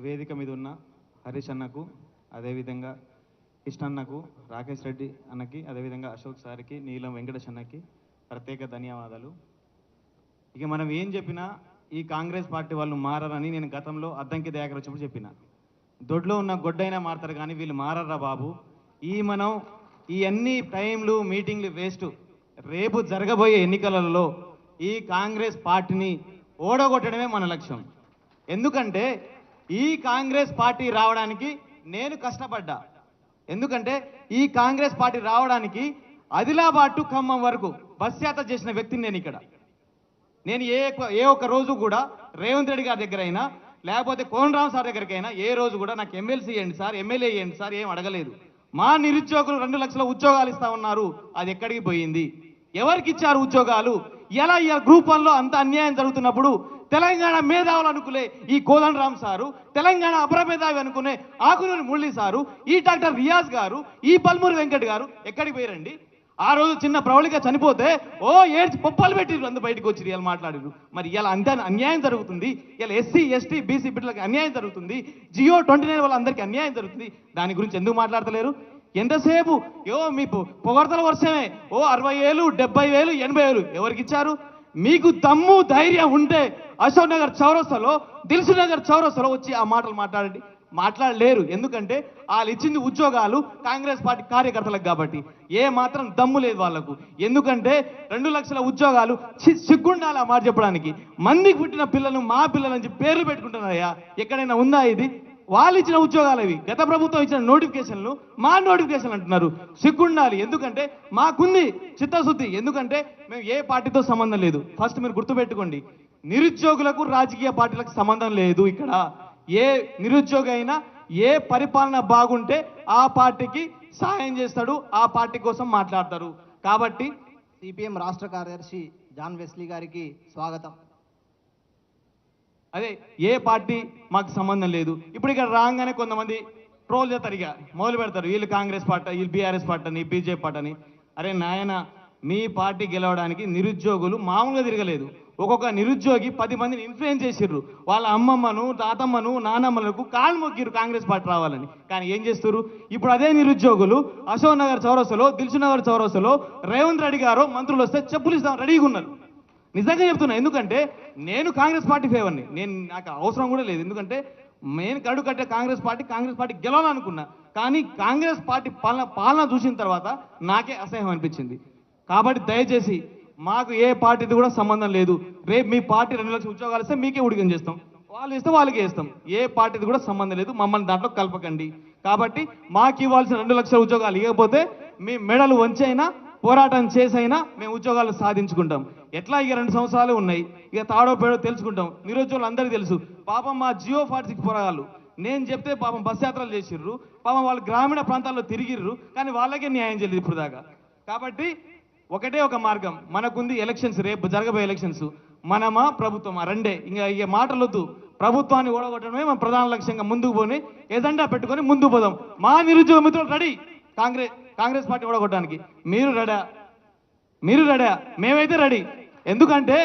వేదిక మీద ఉన్న హరీష్ అన్నకు, అదేవిధంగా కృష్ణన్నకు, రాకేష్ రెడ్డి అన్నకి, అదేవిధంగా అశోక్ సార్కి, నీలం వెంకటేష్ అన్నకి ప్రత్యేక ధన్యవాదాలు. ఇక మనం ఏం చెప్పినా ఈ కాంగ్రెస్ పార్టీ వాళ్ళు మారరని నేను గతంలో అద్దంకి దయాకర్ వచ్చినప్పుడు చెప్పిన. దొడ్లో ఉన్న గొడ్డైనా మారతారు కానీ వీళ్ళు మారర్రా బాబు. మనం ఈ అన్ని టైంలు మీటింగ్లు వేస్ట్. రేపు జరగబోయే ఎన్నికలలో ఈ కాంగ్రెస్ పార్టీని ఓడగొట్టడమే మన లక్ష్యం. ఎందుకంటే ఈ కాంగ్రెస్ పార్టీ రావడానికి నేను కష్టపడ్డా. ఎందుకంటే ఈ కాంగ్రెస్ పార్టీ రావడానికి ఆదిలాబాద్ టు ఖమ్మం వరకు బస్ యాత్ర చేసిన వ్యక్తిని నేను ఇక్కడ. నేను ఏ ఒక్క రోజు కూడా రేవంత్ రెడ్డి గారి దగ్గర అయినా లేకపోతే కోనరామ్ సార్ దగ్గరికైనా ఏ రోజు కూడా నాకు ఎమ్మెల్సీ ఇవ్వండి సార్, ఎమ్మెల్యే ఇవ్వండి సార్ ఏం అడగలేదు. మా నిరుద్యోగులు 2 లక్షల ఉద్యోగాలు ఇస్తా ఉన్నారు, అది ఎక్కడికి పోయింది? ఎవరికి ఇచ్చారు ఉద్యోగాలు? ఇలా గ్రూప్ 1లో అంత అన్యాయం జరుగుతున్నప్పుడు తెలంగాణ మేధావులు అనుకునే ఈ కోదండరామ్ సారు, తెలంగాణ అపరమేధావి అనుకునే ఆకునూరి మురళి సారు, ఈ డాక్టర్ రియాజ్ గారు, ఈ పల్మూరి వెంకట్ గారు ఎక్కడికి పోయారండి? ఆ రోజు చిన్న ప్రవళిక చనిపోతే ఏడ్చి పొప్పలు పెట్టిరు, అందు బయటకు వచ్చి ఇలా మాట్లాడిరు. మరి ఇలా అంత అన్యాయం జరుగుతుంది. ఇలా ఎస్సీ ఎస్టీ బీసీ బిడ్డలకు అన్యాయం జరుగుతుంది. జియో 29 వాళ్ళందరికీ అన్యాయం జరుగుతుంది. దాని గురించి ఎందుకు మాట్లాడతలేరు? ఎంతసేపు మీ పొగడతల వర్షమే 60,000 70,000 80,000 ఎవరికి ఇచ్చారు? మీకు దమ్ము ధైర్యం ఉంటే అశోక్ నగర్ చౌరస్తాలో, దిల్సు నగర్ చౌరస్తాలో వచ్చి ఆ మాటలు మాట్లాడండి. మాట్లాడలేరు. ఎందుకంటే వాళ్ళు ఇచ్చింది ఉద్యోగాలు కాంగ్రెస్ పార్టీ కార్యకర్తలకు కాబట్టి. ఏ మాత్రం దమ్ము లేదు వాళ్లకు. ఎందుకంటే 2 లక్షల ఉద్యోగాలు సిగ్గుండాలి ఆ మాట చెప్పడానికి. మందికి పుట్టిన పిల్లలు మా పిల్లలు అని పేర్లు పెట్టుకుంటున్నారయ్యా. ఎక్కడైనా ఉందా ఇది? వాళ్ళు ఇచ్చిన ఉద్యోగాలు అవి. గత ప్రభుత్వం ఇచ్చిన నోటిఫికేషన్లు మా నోటిఫికేషన్ అంటున్నారు. సిగ్గుండాలి. ఎందుకంటే మాకుంది చిత్తశుద్ధి. ఎందుకంటే మేము ఏ పార్టీతో సంబంధం లేదు. ఫస్ట్ మీరు గుర్తుపెట్టుకోండి, నిరుద్యోగులకు రాజకీయ పార్టీలకు సంబంధం లేదు. ఇక్కడ ఏ నిరుద్యోగి అయినా ఏ పరిపాలన బాగుంటే ఆ పార్టీకి సహాయం చేస్తాడు, ఆ పార్టీ కోసం మాట్లాడతారు. కాబట్టి సిపిఎం రాష్ట్ర కార్యదర్శి జాన్ వెస్లీ గారికి స్వాగతం. అదే ఏ పార్టీ మాకు సంబంధం లేదు. ఇప్పుడు ఇక్కడ రాగానే కొంతమంది ట్రోల్ చేస్తారు, ఇక మొదలు పెడతారు. వీళ్ళు కాంగ్రెస్ పార్టీ, వీళ్ళు బీఆర్ఎస్ పార్టీ అని, బీజేపీ పార్టీ అని. అరే నాయన, మీ పార్టీ గెలవడానికి నిరుద్యోగులు మామూలుగా తిరగలేదు. ఒక్కొక్క నిరుద్యోగి 10 మందిని ఇన్ఫ్లుయెన్స్ చేసిర్రు. వాళ్ళ అమ్మమ్మను, తాతమ్మను, నానమ్మలకు కాళ్ళు మొక్కిరు కాంగ్రెస్ పార్టీ రావాలని. కానీ ఏం చేస్తారు? ఇప్పుడు అదే నిరుద్యోగులు అశోక్ నగర్ చౌరస్తలో, దిల్సు నగర్ చౌరస్తలో రేవంత్ రెడ్డి గారు మంత్రులు వస్తే చెప్పులు ఇస్తాం రెడీగా ఉన్నారు. నిజంగా చెప్తున్నా. ఎందుకంటే నేను కాంగ్రెస్ పార్టీ ఫేవర్ని. నాకు అవసరం కూడా లేదు. ఎందుకంటే నేను కట్టే కాంగ్రెస్ పార్టీ గెలవాలనుకున్నా. కానీ కాంగ్రెస్ పార్టీ పాలన చూసిన తర్వాత నాకే అసహ్యం అనిపించింది. కాబట్టి దయచేసి మాకు ఏ పార్టీది కూడా సంబంధం లేదు. రేపు మీ పార్టీ 2 లక్షల ఉద్యోగాలు ఇస్తే మీకే ఉడికం చేస్తాం, వాళ్ళు ఇస్తే వాళ్ళకే ఇస్తాం. ఏ పార్టీది కూడా సంబంధం లేదు, మమ్మల్ని దాంట్లో కలపకండి. కాబట్టి మాకు ఇవ్వాల్సిన 2 లక్షల ఉద్యోగాలు ఇవ్వకపోతే మీ మెడలు వంచైనా పోరాటం చేసైనా మేము ఉద్యోగాలు సాధించుకుంటాం. ఎట్లా ఇక 2 సంవత్సరాలు ఉన్నాయి, ఇక తాడో పేడో తెలుసుకుంటాం. నిరుద్యోగులు అందరికీ తెలుసు. పాపం మా జియో 46 పోరాగాళ్ళు నేను చెప్తే పాపం బస్ యాత్రలు చేసిర్రు, పాపం వాళ్ళు గ్రామీణ ప్రాంతాల్లో తిరిగిర్రు, కానీ వాళ్ళకే న్యాయం చేయలేదు ఇప్పుడు దాకా. కాబట్టి ఒకటే ఒక మార్గం మనకుంది, ఎలక్షన్స్, రేపు జరగబోయే ఎలక్షన్స్. మనమా ప్రభుత్వమా రెండే, ఇక మాటలొద్దు. ప్రభుత్వాన్ని ఓడగొట్టడమే మన ప్రధాన లక్ష్యంగా ముందుకు పోని ఎజెండా పెట్టుకొని ముందుకు పోదాం. మా నిరుద్యోగ మిత్రులు రెడీ కాంగ్రెస్ పార్టీ ఓడగొట్టడానికి. మీరు రెడీ, మేమైతే రెడీ. ఎందుకంటే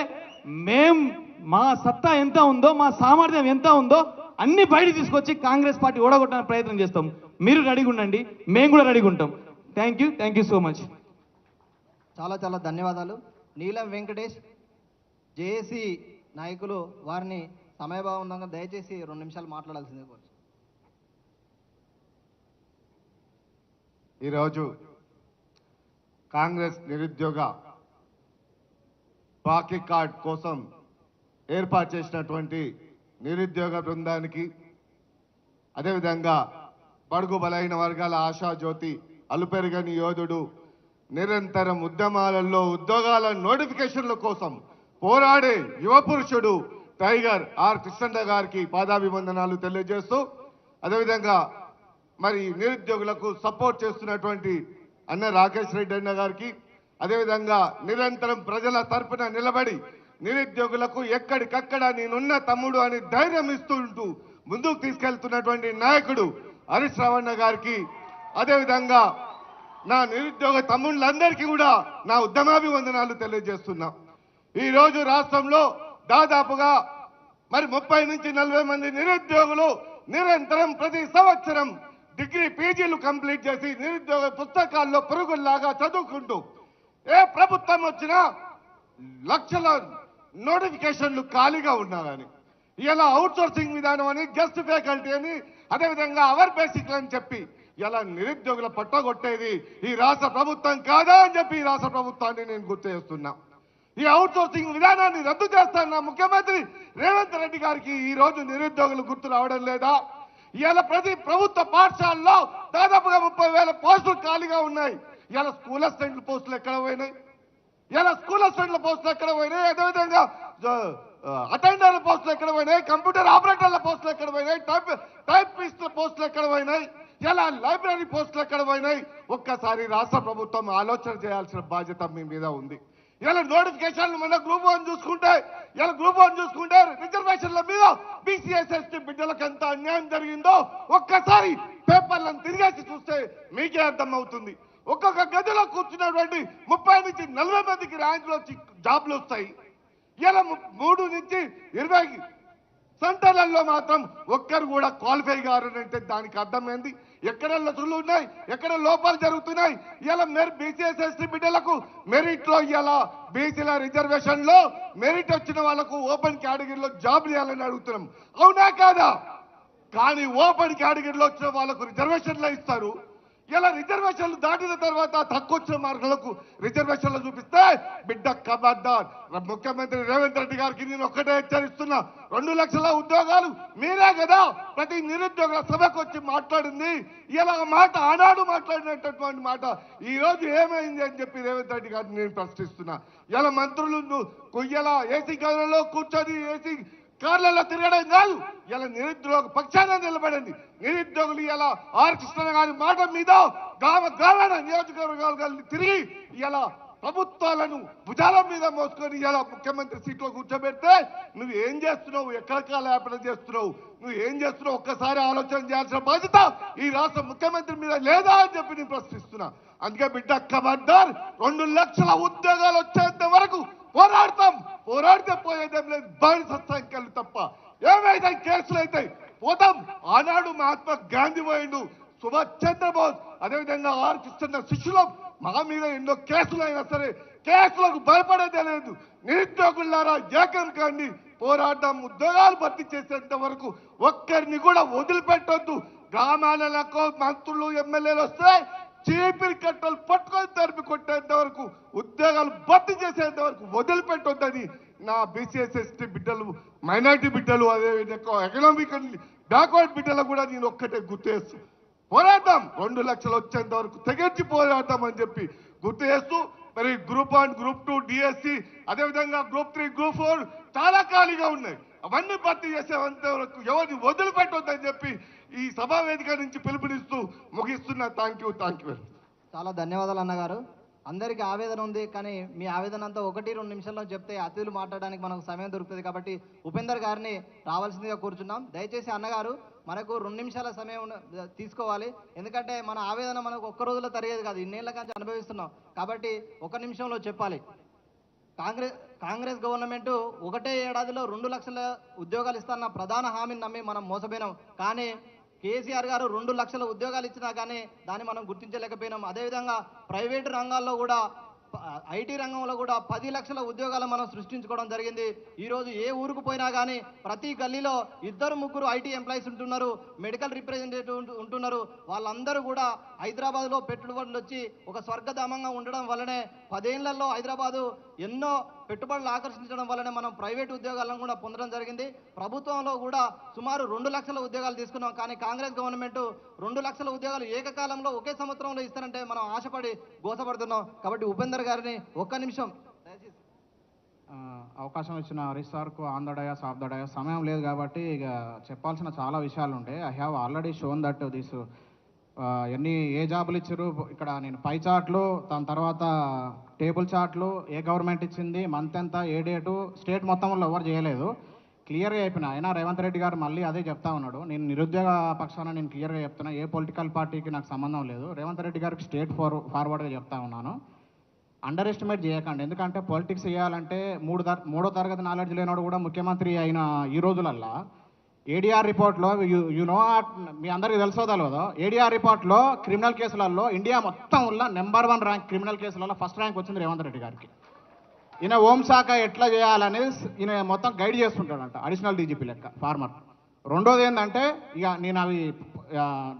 మా సత్తా ఎంత ఉందో, మా సామర్థ్యం ఎంత ఉందో అన్ని బయట తీసుకొచ్చి కాంగ్రెస్ పార్టీ ఓడగొట్టడానికి ప్రయత్నం చేస్తాం. మీరు రెడీగా ఉండండి, మేము కూడా రెడీగా ఉంటాం. Thank you so much. చాలా చాలా ధన్యవాదాలు. నీలం వెంకటేష్ జేఏసీ నాయకులు వారిని సమయభావం ఉందంగా దయచేసి 2 నిమిషాలు మాట్లాడాల్సిందే కోరు. ఈరోజు కాంగ్రెస్ నిరుద్యోగ బాకీ కార్డ్ కోసం ఏర్పాటు చేసినటువంటి నిరుద్యోగ బృందానికి, అదేవిధంగా బడుగు బలైన వర్గాల ఆశాజ్యోతి, అలుపెరగని యోధుడు, నిరంతరం ఉద్యమాలలో ఉద్యోగాల నోటిఫికేషన్ల కోసం పోరాడే యువ పురుషుడు టైగర్ ఆర్ కృష్ణన్న గారికి పాదాభివందనాలు తెలియజేస్తూ, అదేవిధంగా మరి నిరుద్యోగులకు సపోర్ట్ చేస్తున్నటువంటి అన్న రాకేష్ రెడ్డి అన్న గారికి, అదేవిధంగా నిరంతరం ప్రజల తరపున నిలబడి నిరుద్యోగులకు ఎక్కడికక్కడ నేనున్న తమ్ముడు అని ధైర్యం ఇస్తుంటూ ముందుకు తీసుకెళ్తున్నటువంటి నాయకుడు హరీష్ రావణ గారికి, అదేవిధంగా నా నిరుద్యోగ తమ్ముళ్ళందరికీ కూడా నా ఉద్యమాభివందనాలు తెలియజేస్తున్నా. ఈరోజు రాష్ట్రంలో దాదాపుగా మరి 30 నుంచి 40 మంది నిరుద్యోగులు నిరంతరం ప్రతి సంవత్సరం డిగ్రీ పీజీలు కంప్లీట్ చేసి నిరుద్యోగ పుస్తకాల్లో పురుగుల్లాగా చదువుకుంటూ ఏ ప్రభుత్వం వచ్చినా లక్షల నోటిఫికేషన్లు ఖాళీగా ఉన్నారని, ఇలా అవుట్ సోర్సింగ్ విధానం అని, గెస్ట్ ఫ్యాకల్టీ అని, అదేవిధంగా అవర్ బేసిక్ అని చెప్పి ఇలా నిరుద్యోగుల పట్టగొట్టేది ఈ రాష్ట్ర ప్రభుత్వం కాదా అని చెప్పి ఈ రాష్ట్ర ప్రభుత్వాన్ని నేను గుర్తు చేస్తున్నా. ఈ అవుట్ సోర్సింగ్ విధానాన్ని రద్దు చేస్తాన్న ముఖ్యమంత్రి రేవంత్ రెడ్డి గారికి ఈ రోజు నిరుద్యోగులు గుర్తు రావడం లేదా? ఇలా ప్రతి ప్రభుత్వ పాఠశాలలో దాదాపుగా 30,000 పోస్టులు ఖాళీగా ఉన్నాయి. ఇలా స్కూల్ అసిస్టెంట్ల పోస్టులు ఎక్కడ పోయినాయి? అదేవిధంగా అటెండర్ల పోస్టులు ఎక్కడ పోయినాయి? కంప్యూటర్ ఆపరేటర్ల పోస్టులు ఎక్కడ పోయినాయి? టైపిస్టుల పోస్టులు ఎక్కడ పోయినాయి? ఇలా లైబ్రరీ పోస్టులు ఎక్కడ పోయినాయి? ఒక్కసారి రాష్ట్ర ప్రభుత్వం ఆలోచన చేయాల్సిన బాధ్యత మీ మీద ఉంది. ఇలా నోటిఫికేషన్లు మన గ్రూప్ 1 చూసుకుంటే రిజర్వేషన్ల మీద బీసీఎస్ ఎస్టీ బిడ్డలకు ఎంత అన్యాయం జరిగిందో ఒక్కసారి పేపర్లను తిరిగేసి చూస్తే మీకే అర్థమవుతుంది. ఒక్కొక్క గదిలో కూర్చున్నటువంటి 30 నుంచి 40 మందికి ర్యాంకులు వచ్చి జాబ్లు వస్తాయి. ఇలా 3 నుంచి 20 సెంటర్లలో మాత్రం ఒక్కరు కూడా క్వాలిఫై కారంటే దానికి అర్థం ఏంది? ఎక్కడ లొసులు ఉన్నాయి, ఎక్కడ లోపాలు జరుగుతున్నాయి? ఇలా బీసీఎస్ ఎస్టీ బిడ్డలకు మెరిట్ లో ఇలా బీసీల రిజర్వేషన్ లో మెరిట్ వచ్చిన వాళ్ళకు ఓపెన్ కేటగిరీలో జాబ్లు ఇవ్వాలని అడుగుతున్నాం, అవునా కాదా? కానీ ఓపెన్ కేటగిరీలో వచ్చిన వాళ్ళకు రిజర్వేషన్లు ఇస్తారు. ఇలా రిజర్వేషన్లు దాటిన తర్వాత తక్కువ వచ్చిన మార్కులకు రిజర్వేషన్లు చూపిస్తే బిడ్డ ఖబర్దార్. ముఖ్యమంత్రి రేవంత్ రెడ్డి గారికి నేను ఒక్కటే హెచ్చరిస్తున్నా, 2 లక్షల ఉద్యోగాలు మీరే కదా ప్రతి నిరుద్యోగ సభకు వచ్చి మాట్లాడింది. ఇలా మాట ఆనాడు మాట్లాడినటువంటి మాట ఈ రోజు ఏమైంది అని చెప్పి రేవంత్ రెడ్డి గారిని నేను ప్రశ్నిస్తున్నా. ఇలా మంత్రులు ఇలా ఏసీ గదులలో కూర్చొని ఏసీ కార్లలో తిరగడం కాదు, ఇలా నిరుద్యోగ పక్షాన నిలబడింది. నిరుద్యోగులు ఇలా ఆర్ కృష్ణ గారి మాట మీద గ్రామీణ నియోజకవర్గాలు తిరిగి ఇలా ప్రభుత్వాలను భుజాల మీద మోసుకొని ఇలా ముఖ్యమంత్రి సీట్లో కూర్చోబెడితే నువ్వు ఏం చేస్తున్నావు? ఎక్కడ కాలయాపన చేస్తున్నావు? నువ్వు ఏం చేస్తున్నావు? ఒక్కసారి ఆలోచన చేయాల్సిన బాధ్యత ఈ రాష్ట్ర ముఖ్యమంత్రి మీద లేదా అని చెప్పి నేను ప్రశ్నిస్తున్నా. అందుకే బిడ్డ ఖబర్దార్, 2 లక్షల ఉద్యోగాలు వచ్చేంత వరకు పోరాడితే పోయేదేం లేదు, బానిస సంఖ్యలు తప్ప. ఏమైతే కేసులు అవుతాయి పోతాం. ఆనాడు మహాత్మా గాంధీ పోయిండు, సుభాష్ చంద్రబోస్, అదేవిధంగా ఆర్ కృష్ణ శిష్యులం మా మీద ఎన్నో కేసులు అయినా సరే కేసులకు భయపడేదే లేదు. నిరుద్యోగులారా ఏకం కాండి, పోరాటం, ఉద్యోగాలు భర్తీ చేసేంత వరకు ఒక్కరిని కూడా వదిలిపెట్టొద్దు. గ్రామాలకు మంత్రులు ఎమ్మెల్యేలు వస్తే చీపిరి కట్టలు పట్టుకొని తరిమి కొట్టేంత వరకు, ఉద్యోగాలు భర్తీ చేసేంత వరకు వదిలిపెట్టొద్దని నా బీసీఎస్ ఎస్టీ బిడ్డలు, మైనారిటీ బిడ్డలు, అదేవిధంగా ఎకనామికల్ బ్యాక్వర్డ్ బిడ్డలు కూడా నేను ఒక్కటే గుర్తు చేస్తూ పోరాటం 2 లక్షలు వచ్చేంత వరకు తెగించి పోరాటం అని చెప్పి గుర్తు చేస్తూ, మరి గ్రూప్ 1, గ్రూప్ 2, డిఎస్సి, అదేవిధంగా గ్రూప్ 3, గ్రూప్ 4 చాలా ఖాళీగా ఉన్నాయి. అవన్నీ భర్తీ చేసేంత వరకు ఎవరిని వదిలిపెట్టొద్దని చెప్పి ఈ సభా వేదిక నుంచి పిలుపునిస్తూ ముగిస్తున్నా. Thank you. చాలా ధన్యవాదాలు అన్నగారు. అందరికీ ఆవేదన ఉంది, కానీ మీ ఆవేదన అంతా 1-2 నిమిషాల్లో చెప్తే అతిథులు మాట్లాడడానికి మనకు సమయం దొరుకుతుంది. కాబట్టి ఉపేందర్ గారిని రావాల్సిందిగా కూర్చున్నాం. దయచేసి అన్నగారు మనకు 2 నిమిషాల సమయం తీసుకోవాలి. ఎందుకంటే మన ఆవేదన మనకు ఒక్క రోజులో తరిగేది కాదు, ఇన్నేళ్ల నుంచి అనుభవిస్తున్నాం. కాబట్టి 1 నిమిషంలో చెప్పాలి. కాంగ్రెస్ గవర్నమెంట్ ఒకటే ఏడాదిలో 2 లక్షల ఉద్యోగాలు ఇస్తాన్న ప్రధాన హామీని నమ్మి మనం మోసపోయినాం. కానీ కేసీఆర్ గారు 2 లక్షల ఉద్యోగాలు ఇచ్చినా కానీ దాన్ని మనం గుర్తించలేకపోయినాం. అదేవిధంగా ప్రైవేటు రంగాల్లో కూడా, ఐటీ రంగంలో కూడా 10 లక్షల ఉద్యోగాలు మనం సృష్టించుకోవడం జరిగింది. ఈరోజు ఏ ఊరుకు పోయినా కానీ ప్రతి గల్లీలో 2-3 ఐటీ ఎంప్లాయీస్ ఉంటున్నారు, మెడికల్ రిప్రజెంటేటివ్ ఉంటున్నారు. వాళ్ళందరూ కూడా హైదరాబాద్లో పెట్టుబడులు వచ్చి ఒక స్వర్గధామంగా ఉండడం వల్లనే 10 ఏళ్లలో హైదరాబాదు ఎన్నో పెట్టుబడులు ఆకర్షించడం వల్లనే మనం ప్రైవేట్ ఉద్యోగాలను కూడా పొందడం జరిగింది. ప్రభుత్వంలో కూడా సుమారు 2 లక్షల ఉద్యోగాలు తీసుకున్నాం. కానీ కాంగ్రెస్ గవర్నమెంట్ 2 లక్షల ఉద్యోగాలు ఏకకాలంలో ఒకే సంవత్సరంలో ఇస్తారంటే మనం ఆశపడి గోసపడుతున్నాం. కాబట్టి ఉపేందర్ గారిని 1 నిమిషం దయచేసి. అవకాశం ఇచ్చిన హరీష్ సార్కు on the dais, off the dais సమయం లేదు కాబట్టి ఇక చెప్పాల్సిన చాలా విషయాలు ఉంటాయి. I have already shown that this ఏ జాబులు ఇచ్చారు ఇక్కడ. నేను పై చార్ట్లు, దాని తర్వాత టేబుల్ చార్ట్లు, ఏ గవర్నమెంట్ ఇచ్చింది, మంత్ ఎంత, ఏ డేటు, స్టేట్ మొత్తంలో ఎవరు చేయలేదు. క్లియర్గా చెప్పిన. అయినా రేవంత్ రెడ్డి గారు మళ్ళీ అదే చెప్తా ఉన్నాడు. నేను నిరుద్యోగ పక్షాన నేను క్లియర్గా చెప్తున్నా, ఏ పొలిటికల్ పార్టీకి నాకు సంబంధం లేదు. రేవంత్ రెడ్డి గారికి స్ట్రేట్ ఫార్వర్డ్గా చెప్తా ఉన్నాను. అండర్ ఎస్టిమేట్ చేయకండి. ఎందుకంటే పాలిటిక్స్ చేయాలంటే మూడో తరగతి నాలెడ్జ్ లేనోడు కూడా ముఖ్యమంత్రి అయిన ఈ రోజులల్లో ఏడీఆర్ రిపోర్ట్లో మీ అందరికీ తెలుసో తెలియదో, ఏడీఆర్ రిపోర్ట్లో క్రిమినల్ కేసులలో ఇండియా మొత్తం వల్ల నెంబర్ 1 ర్యాంక్ క్రిమినల్ కేసులలో ఫస్ట్ ర్యాంక్ వచ్చింది రేవంత్ రెడ్డి గారికి. ఈయన హోంశాఖ ఎట్లా చేయాలనేది ఈయన మొత్తం గైడ్ చేస్తుంటాడంట, అడిషనల్ డీజీపీ లెక్క ఫార్మర్. రెండోది ఏంటంటే, ఇక నేను అవి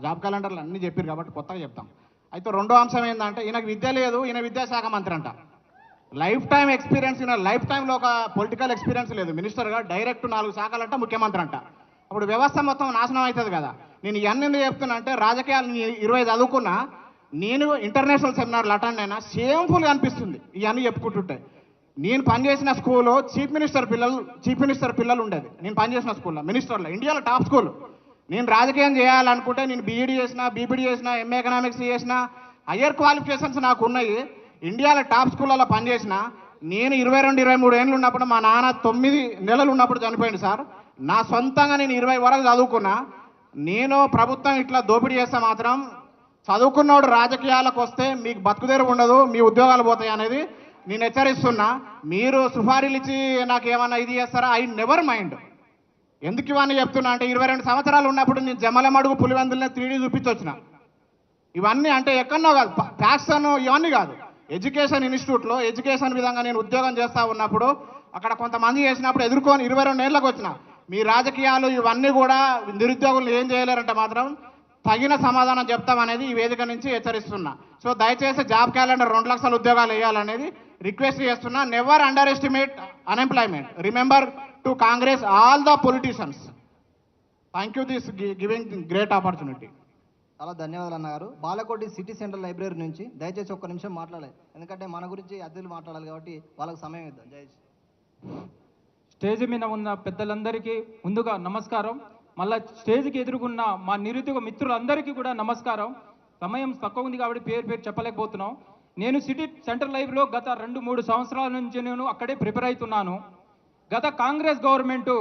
జాబ్ క్యాలెండర్లు అన్నీ చెప్పారు కాబట్టి కొత్తగా చెప్తాం. అయితే రెండో అంశం ఏంటంటే, ఈయనకు విద్య లేదు, ఈయన విద్యాశాఖ మంత్రి అంట. లైఫ్ టైం ఎక్స్పీరియన్స్, ఈయన లైఫ్ టైంలో ఒక పొలిటికల్ ఎక్స్పీరియన్స్ లేదు. మినిస్టర్గా డైరెక్ట్ 4 శాఖలంట ముఖ్యమంత్రి అంట. అప్పుడు వ్యవస్థ మొత్తం నాశనం అవుతుంది కదా. నేను ఇవన్నీ ఎందుకు చెప్తున్నా అంటే, రాజకీయాలు 20 చదువుకున్నా, నేను ఇంటర్నేషనల్ సెమినార్లు అటెండ్ అయినా షేమ్ఫుల్గా అనిపిస్తుంది ఇవన్నీ చెప్పుకుంటుంటే. నేను పనిచేసిన స్కూల్లో చీఫ్ మినిస్టర్ పిల్లలు ఉండేది. నేను పనిచేసిన స్కూల్లో, మినిస్టర్లో, ఇండియాలో టాప్ స్కూల్. నేను రాజకీయం చేయాలనుకుంటే నేను బీఈడీ చేసిన, బీపీడీ చేసిన, ఎంఏ ఎకనామిక్స్ చేసిన, హయ్యర్ క్వాలిఫికేషన్స్ నాకు ఉన్నాయి. ఇండియాలో టాప్ స్కూళ్ళలో పనిచేసిన. నేను 22-23 ఏళ్ళు ఉన్నప్పుడు మా నాన్న 9 నెలలు ఉన్నప్పుడు చనిపోయింది సార్. నా సొంతంగా నేను 20 వరకు చదువుకున్నా. నేను ప్రభుత్వం ఇట్లా దోపిడీ చేస్తే మాత్రం, చదువుకున్నోడు రాజకీయాలకు వస్తే మీకు బతుకుదేరు ఉండదు, మీ ఉద్యోగాలు పోతాయి అనేది నేను హెచ్చరిస్తున్నా. మీరు సుఫారీలు ఇచ్చి నాకు ఏమన్నా ఇది చేస్తారా? I never mind. ఎందుకు ఇవన్నీ చెప్తున్నా అంటే, 22 సంవత్సరాలు ఉన్నప్పుడు నేను జమలమడుగు పులివెందులనే 3D చూపించొచ్చిన. ఇవన్నీ అంటే ఎక్కడో కాదు, ఫ్యాక్షన్ ఇవన్నీ కాదు. ఎడ్యుకేషన్ ఇన్స్టిట్యూట్లో ఎడ్యుకేషన్ విధంగా నేను ఉద్యోగం చేస్తూ ఉన్నప్పుడు అక్కడ కొంతమంది చేసినప్పుడు ఎదుర్కొని 22 ఏళ్ళకి వచ్చిన. మీ రాజకీయాలు ఇవన్నీ కూడా నిరుద్యోగులు ఏం చేయలేరంటే మాత్రం తగిన సమాధానం చెప్తామనేది ఈ వేదిక నుంచి హెచ్చరిస్తున్నా. సో దయచేసి జాబ్ క్యాలెండర్ 2 లక్షల ఉద్యోగాలు వేయాలనేది రిక్వెస్ట్ చేస్తున్నా. Never under estimate unemployment. Remember to Congress all the politicians. Thank you this giving great opportunity. చాలా ధన్యవాదాలు అన్నగారు. బాలకోటి సిటీ సెంట్రల్ లైబ్రరీ నుంచి దయచేసి 1 నిమిషం మాట్లాడాలి. ఎందుకంటే మన గురించి అతిథులు మాట్లాడాలి కాబట్టి వాళ్ళకి సమయం ఇద్దాం. దయచేసి. స్టేజ్ మీద ఉన్న పెద్దలందరికీ ముందుగా నమస్కారం. మళ్ళీ స్టేజ్కి ఎదుర్కొన్న మా నిరుద్యోగ మిత్రులందరికీ కూడా నమస్కారం. సమయం తక్కువ ఉంది కాబట్టి పేరు చెప్పలేకపోతున్నాం. నేను సిటీ సెంట్రల్ లైబ్రరీలో గత 2-3 సంవత్సరాల నుంచి నేను అక్కడే ప్రిపేర్ అవుతున్నాను. గత కాంగ్రెస్ గవర్నమెంటు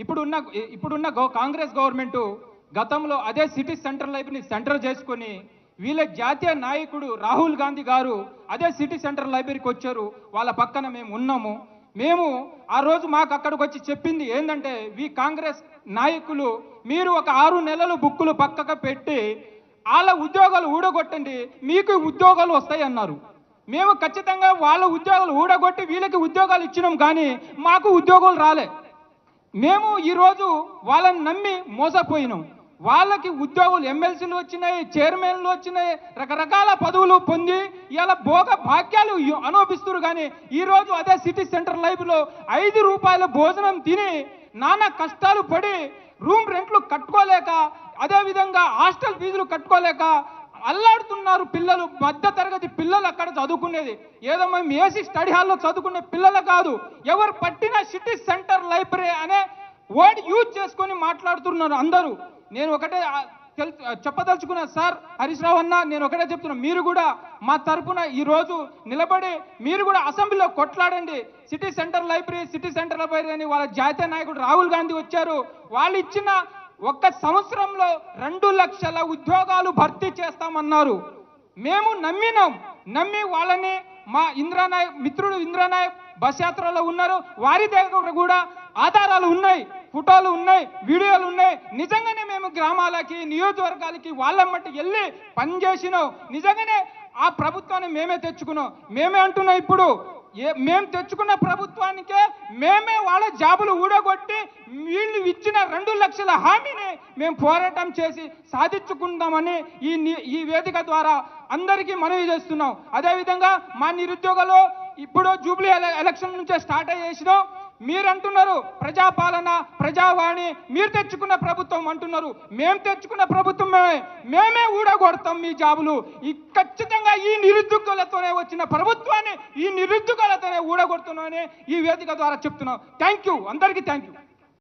ఇప్పుడున్న కాంగ్రెస్ గవర్నమెంటు గతంలో అదే సిటీ సెంట్రల్ లైబ్రరీని సెంటర్ చేసుకొని వీళ్ళ జాతీయ నాయకుడు రాహుల్ గాంధీ గారు అదే సిటీ సెంట్రల్ లైబ్రరీకి వచ్చారు. వాళ్ళ పక్కన మేము ఉన్నాము. మేము ఆ రోజు మాకు అక్కడికి వచ్చి చెప్పింది ఏంటంటే, కాంగ్రెస్ నాయకులు మీరు ఒక 6 నెలలు బుక్కులు పక్కకు పెట్టి వాళ్ళ ఉద్యోగాలు ఊడగొట్టండి, మీకు ఉద్యోగాలు వస్తాయి అన్నారు. మేము ఖచ్చితంగా వాళ్ళ ఉద్యోగాలు ఊడగొట్టి వీళ్ళకి ఉద్యోగాలు ఇచ్చినాం, కానీ మాకు ఉద్యోగాలు రాలే. మేము ఈరోజు వాళ్ళని నమ్మి మోసపోయినాం. వాళ్ళకి ఉద్యోగులు ఎమ్మెల్సీలు వచ్చినాయి, చైర్మన్లు వచ్చినాయి, రకరకాల పదవులు పొంది ఇలా భోగ భాగ్యాలు అనుభవిస్తున్నారు. కానీ ఈరోజు అదే సిటీ సెంటర్ లైబ్రరీలో 5 రూపాయల భోజనం తిని నానా కష్టాలు పడి రూమ్ రెంట్లు కట్టుకోలేక, అదేవిధంగా హాస్టల్ ఫీజులు కట్టుకోలేక అల్లాడుతున్నారు పిల్లలు. మధ్య తరగతి పిల్లలు అక్కడ చదువుకునేది ఏదో మేము ఏసీ స్టడీ హాల్లో చదువుకునే పిల్లలు కాదు. ఎవరు పట్టిన సిటీ సెంటర్ లైబ్రరీ అనే వర్డ్ యూజ్ చేసుకొని మాట్లాడుతున్నారు అందరూ. నేను ఒకటే చెప్పదలుచుకున్నా సార్, హరీష్ రావు అన్న, నేను ఒకటే చెప్తున్నా, మీరు కూడా మా తరపున ఈరోజు నిలబడి మీరు కూడా అసెంబ్లీలో కొట్లాడండి. సిటీ సెంటర్ లైబ్రరీ అని వాళ్ళ జాతీయ నాయకుడు రాహుల్ గాంధీ వచ్చారు. వాళ్ళు ఇచ్చిన 1 సంవత్సరంలో 2 లక్షల ఉద్యోగాలు భర్తీ చేస్తామన్నారు. మేము నమ్మి వాళ్ళని మా మిత్రుడు ఇంద్రానాయక్ బస్ యాత్రలో ఉన్నారు. వారి దగ్గర కూడా ఆధారాలు ఉన్నాయి, ఫోటోలు ఉన్నాయి, వీడియోలు ఉన్నాయి. నిజంగానే మేము గ్రామాలకి, నియోజకవర్గాలకి వాళ్ళమ్మటి వెళ్ళి పనిచేసినాం. నిజంగానే ఆ ప్రభుత్వాన్ని మేమే తెచ్చుకున్నాం. మేమే అంటున్నాం ఇప్పుడు మేము తెచ్చుకున్న ప్రభుత్వానికే మేమే వాళ్ళ జాబులు ఊడగొట్టి వీళ్ళు ఇచ్చిన 2 లక్షల హామీని మేము పోరాటం చేసి సాధించుకుందామని ఈ వేదిక ద్వారా అందరికీ మనవి చేస్తున్నాం. అదేవిధంగా మా నిరుద్యోగులు ఇప్పుడు జూబ్లీ ఎలక్షన్ నుంచే స్టార్ట్ చేసినాం. మీరు అంటున్నారు ప్రజాపాలన, ప్రజావాణి మీరు తెచ్చుకున్న ప్రభుత్వం అంటున్నారు. మేము తెచ్చుకున్న ప్రభుత్వం మేమే ఊడగొడతాం మీ జాబులు. ఖచ్చితంగా ఈ నిరుద్యోగులతోనే వచ్చిన ప్రభుత్వాన్ని ఈ నిరుద్యోగులతోనే ఊడగొడుతున్నామని ఈ వేదిక ద్వారా చెప్తున్నాం. థ్యాంక్ యూ, అందరికీ థ్యాంక్ యూ.